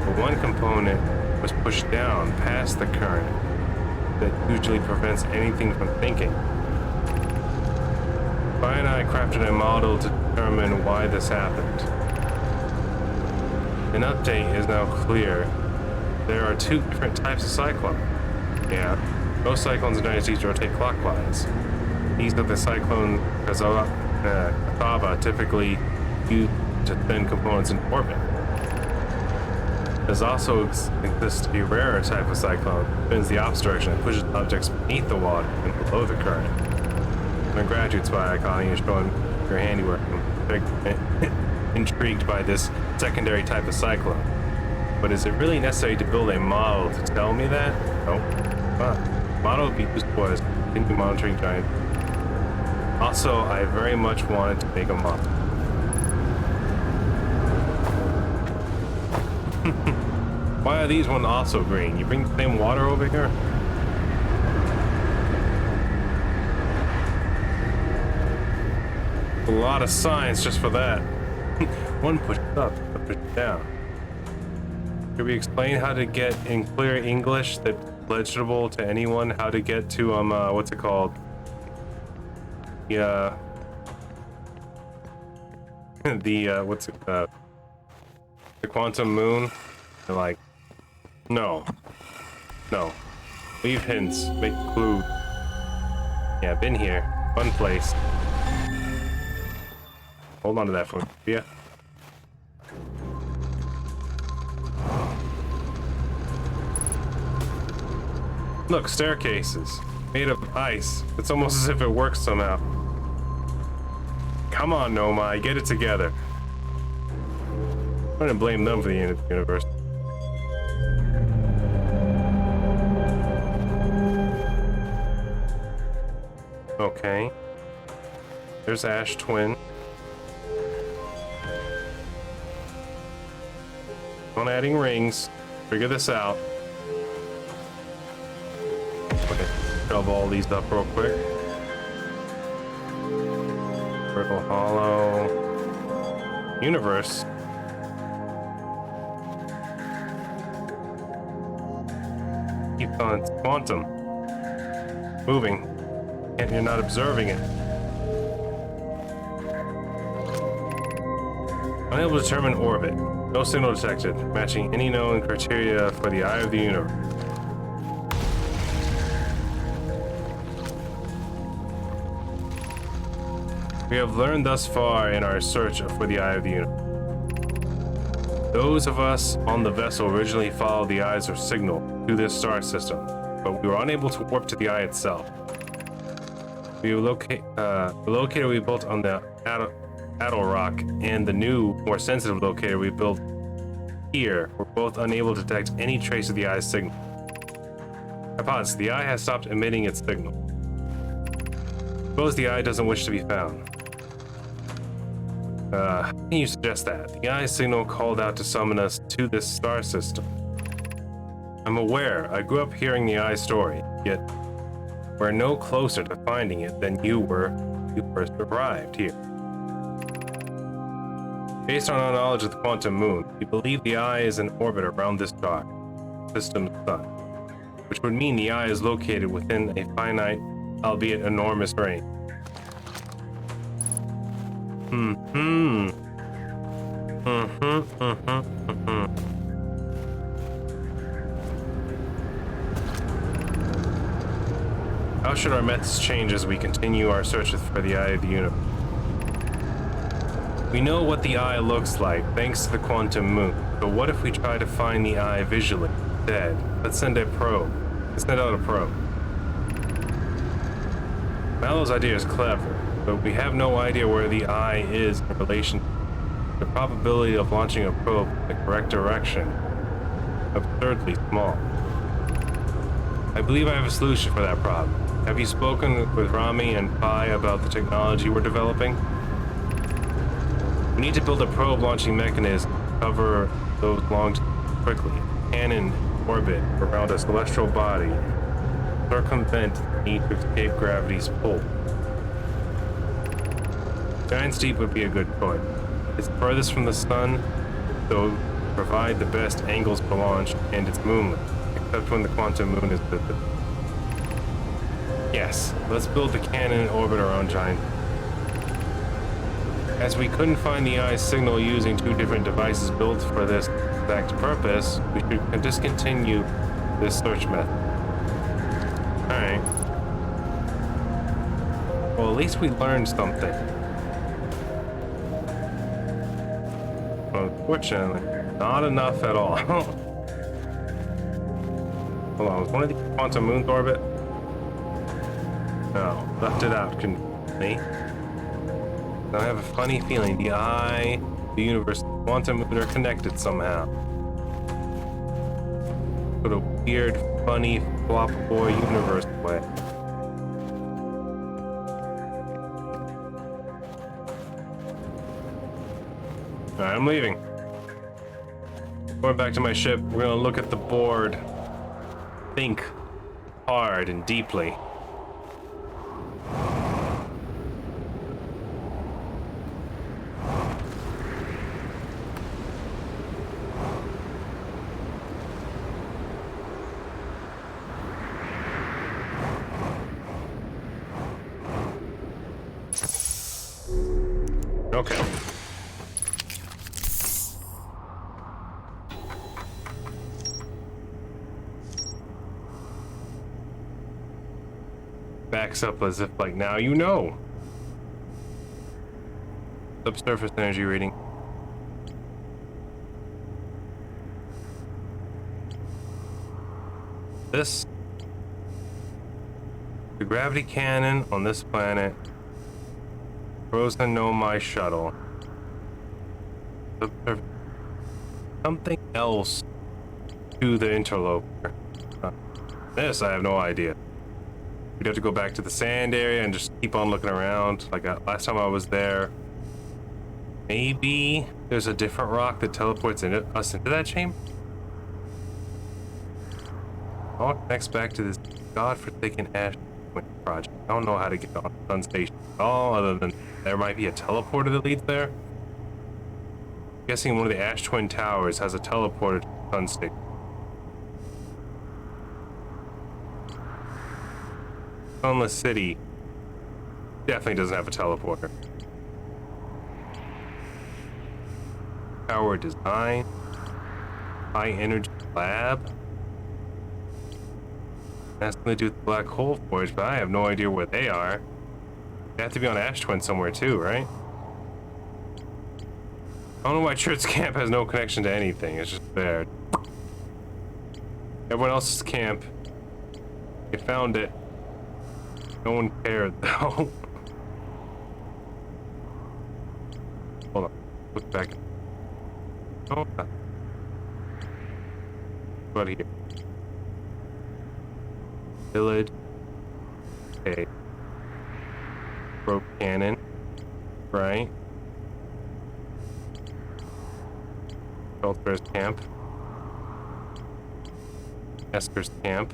but one component was pushed down past the current that usually prevents anything from sinking. Fi and I crafted a model to determine why this happened. An update is now clear. There are two different types of cyclone. Yeah, most cyclones in Giant Steep rotate clockwise. These are the cyclone Catawba typically used to send components in orbit. There's also exists to be a rarer type of cyclone that spins the opposite direction and pushes objects beneath the water and below the current. My graduate spy icon is showing your handiwork. I'm intrigued by this secondary type of cyclone. But is it really necessary to build a model to tell me that? No. Model would be useful as continue monitoring giant. Also, I very much wanted to make a model. Why are these ones also green? You bring the same water over here? A lot of science just for that. One pushed up, one pushed down. Can we explain how to get in clear English that's legible to anyone how to get to what's it called? Yeah. The quantum moon? They're like, no. Leave hints, make clue. Yeah, been here. Fun place. Hold on to that for me, yeah. Look, staircases. Made of ice. It's almost as if it works somehow. Come on, Nomai, get it together. I'm gonna blame them for the end of the universe. Okay. There's Ash Twin. On adding rings. Figure this out. Okay. Shove all these up real quick. Purple Hollow. Universe. Keep on, it's quantum. Moving. And you're not observing it. Unable to determine orbit. No signal detected, matching any known criteria for the Eye of the Universe. We have learned thus far in our search for the Eye of the Universe. Those of us on the vessel originally followed the Eyes of signal to this star system, but we were unable to warp to the Eye itself. The locator we built on the Addle Rock and the new, more sensitive locator we built here were both unable to detect any trace of the Eye's signal. Hypothesis: the Eye has stopped emitting its signal. Suppose the Eye doesn't wish to be found. How can you suggest that? The Eye's signal called out to summon us to this star system. I'm aware. I grew up hearing the Eye's story, yet we're no closer to finding it than you were when you first arrived here. Based on our knowledge of the quantum moon, we believe the Eye is in orbit around this star system's sun, which would mean the Eye is located within a finite, albeit enormous range. How should our methods change as we continue our search for the eye of the universe? We know what the eye looks like, thanks to the quantum moon. But what if we try to find the eye visually instead? Let's send a probe. Let's send out a probe. Mallow's idea is clever, but we have no idea where the eye is in relation to the probability of launching a probe in the correct direction. Absurdly small. I believe I have a solution for that problem. Have you spoken with Rami and Pi about the technology we're developing? We need to build a probe launching mechanism to cover those long quickly. Cannon orbit around a celestial body. Circumvent the need to escape gravity's pull. Giant's Deep would be a good choice. It's furthest from the sun, so provide the best angles for launch, and it's moonlit, except when the quantum moon is visible. Yes, let's build the cannon in orbit around Giant. As we couldn't find the eye's signal using two different devices built for this exact purpose, we should discontinue this search method. Alright. Well, at least we learned something. Unfortunately, not enough at all. Hold on, was one of the quantum moons orbit? No, left it out conveniently. I have a funny feeling the eye, the universe, the quantum moon are connected somehow. Sort of weird, funny, flop boy universe way. Alright, I'm leaving. Going back to my ship, we're gonna look at the board. Think hard and deeply. Okay. Backs up as if like, now you know. Subsurface energy reading. This. The gravity cannon on this planet. Frozen Nomai shuttle. Something else to the interloper. This I have no idea. We'd have to go back to the sand area and just keep on looking around. Like last time I was there, maybe there's a different rock that teleports us into that chamber. All connects back to this godforsaken ash project. I don't know how to get on the Sun Station at all, other than there might be a teleporter that leads there. I'm guessing one of the Ash Twin Towers has a teleporter to the Sun Station. Sunless City definitely doesn't have a teleporter. Power design, high energy lab. That's something to do with the Black Hole Forge, but I have no idea where they are. They have to be on Ash Twin somewhere too, right? I don't know why Church Camp has no connection to anything. It's just there. Everyone else's camp. They found it. No one cared though. Hold on. Look back. Oh. What here? Village. Okay. Rope cannon. Right. Shelter's camp. Esker's camp.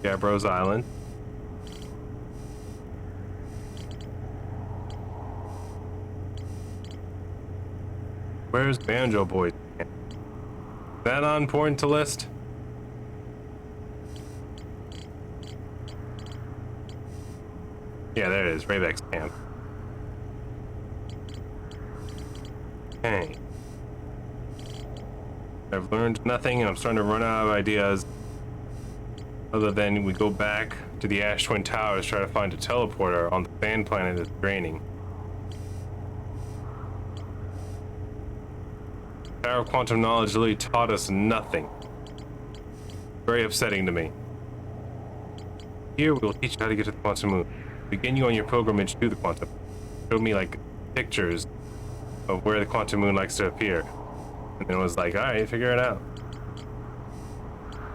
Gabbro's Island. Where's Banjo Boy's camp? Is that not important to list? Yeah, there it is. Raybeck's camp. Okay. I've learned nothing, and I'm starting to run out of ideas. Other than we go back to the Ash Twin Towers, try to find a teleporter on the sand planet that's draining. Tower of Quantum Knowledge literally taught us nothing. Very upsetting to me. Here we will teach you how to get to the Quantum Moon. Begin you on your pilgrimage to the Quantum. Showed me like pictures of where the Quantum Moon likes to appear. And then it was like, alright, figure it out.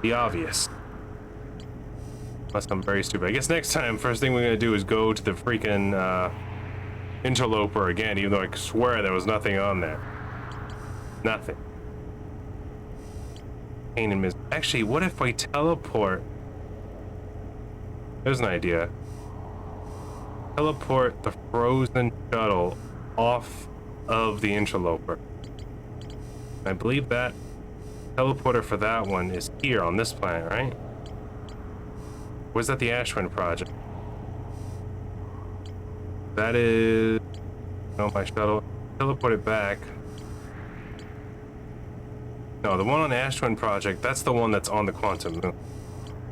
The obvious. Unless I'm very stupid. I guess next time, first thing we're gonna do is go to the freaking interloper again, even though I swear there was nothing on there. Nothing. Pain and misery. Actually, what if we teleport? There's an idea. Teleport the frozen shuttle off of the interloper. I believe that teleporter for that one is here on this planet, right? Was that the Ash Twin project? That is... No, my shuttle. Teleport it back. No, the one on the Ash Twin project, that's the one that's on the Quantum Moon.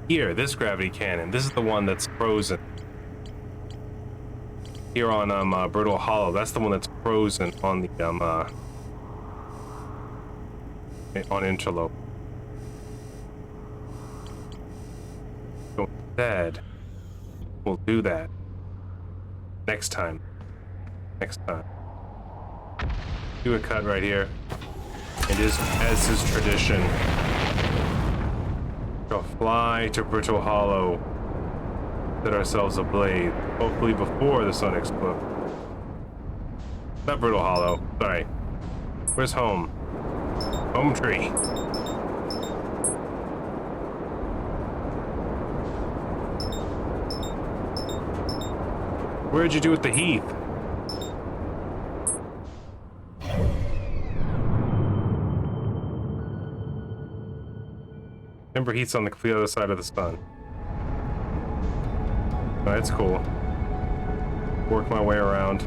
Here, this gravity cannon, this is the one that's frozen. Here on Brittle Hollow, that's the one that's frozen on the on Interlope. So instead, we'll do that next time. Next time. Do a cut right here. It is, as is tradition, we'll fly to Brittle Hollow, set ourselves ablaze, hopefully before the sun explodes. Not Brittle Hollow, sorry. Where's home? Home tree. Where'd you do with the heath? Ember heat's on the complete other side of the sun. Oh, that's cool. Work my way around.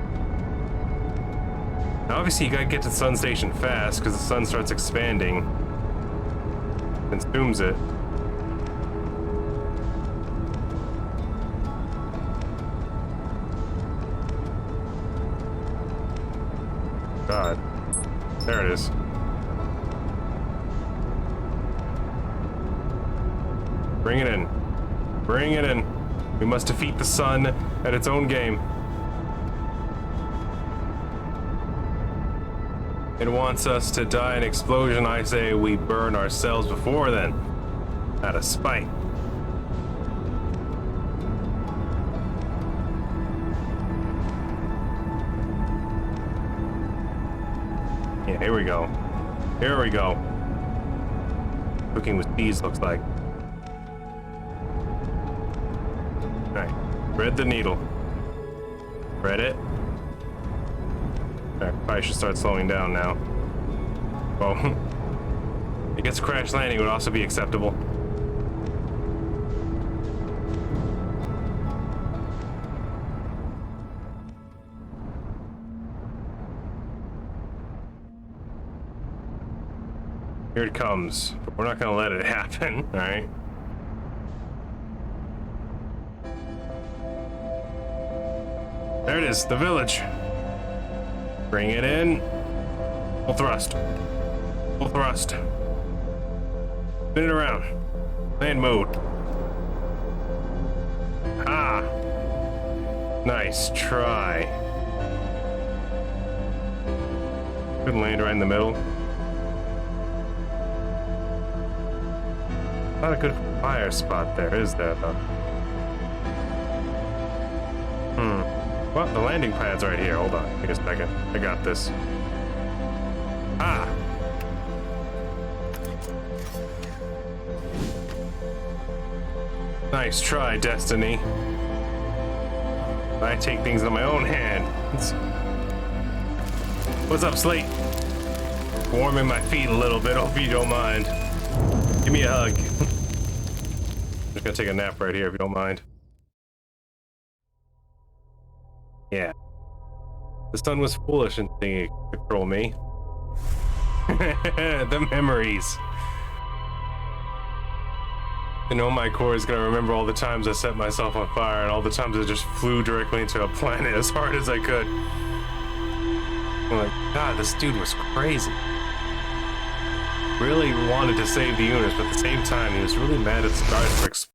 Now obviously you gotta get to the sun station fast because the sun starts expanding. Consumes it. God. There it is. Bring it in. Bring it in. We must defeat the sun at its own game. It wants us to die in explosion. I say we burn ourselves before then. Out of spite. Yeah, here we go. Here we go. Cooking with peas looks like. Alright, thread the needle. Thread it. Alright, probably should start slowing down now. Well, I guess crash landing would also be acceptable. Here it comes, but we're not gonna let it happen, alright? There it is, the village. Bring it in. Full thrust. Full thrust. Spin it around. Land mode. Ah! Nice try. Couldn't land right in the middle. Not a good fire spot there, is there, though? Well, the landing pad's right here. Hold on. Take a second. I got this. Ah! Nice try, Destiny. I take things into my own hand. What's up, Slate? Warming my feet a little bit. Hope you don't mind. Give me a hug. I'm just gonna take a nap right here if you don't mind. Yeah. The sun was foolish in thinking it could control me. The memories. You know, my core is gonna remember all the times I set myself on fire and all the times I just flew directly into a planet as hard as I could. I'm like, God, this dude was crazy. Really wanted to save the universe, but at the same time, he was really mad at the stars for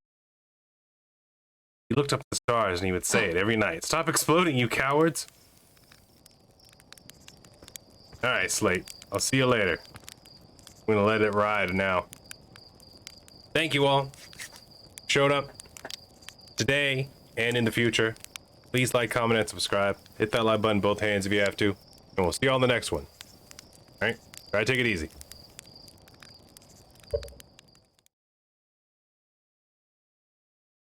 he looked up at the stars and he would say it every night. Stop exploding, you cowards! Alright, Slate. I'll see you later. I'm gonna let it ride now. Thank you all. Showed up today and in the future. Please like, comment, and subscribe. Hit that like button both hands if you have to. And we'll see you on the next one. Alright? Try to take it easy.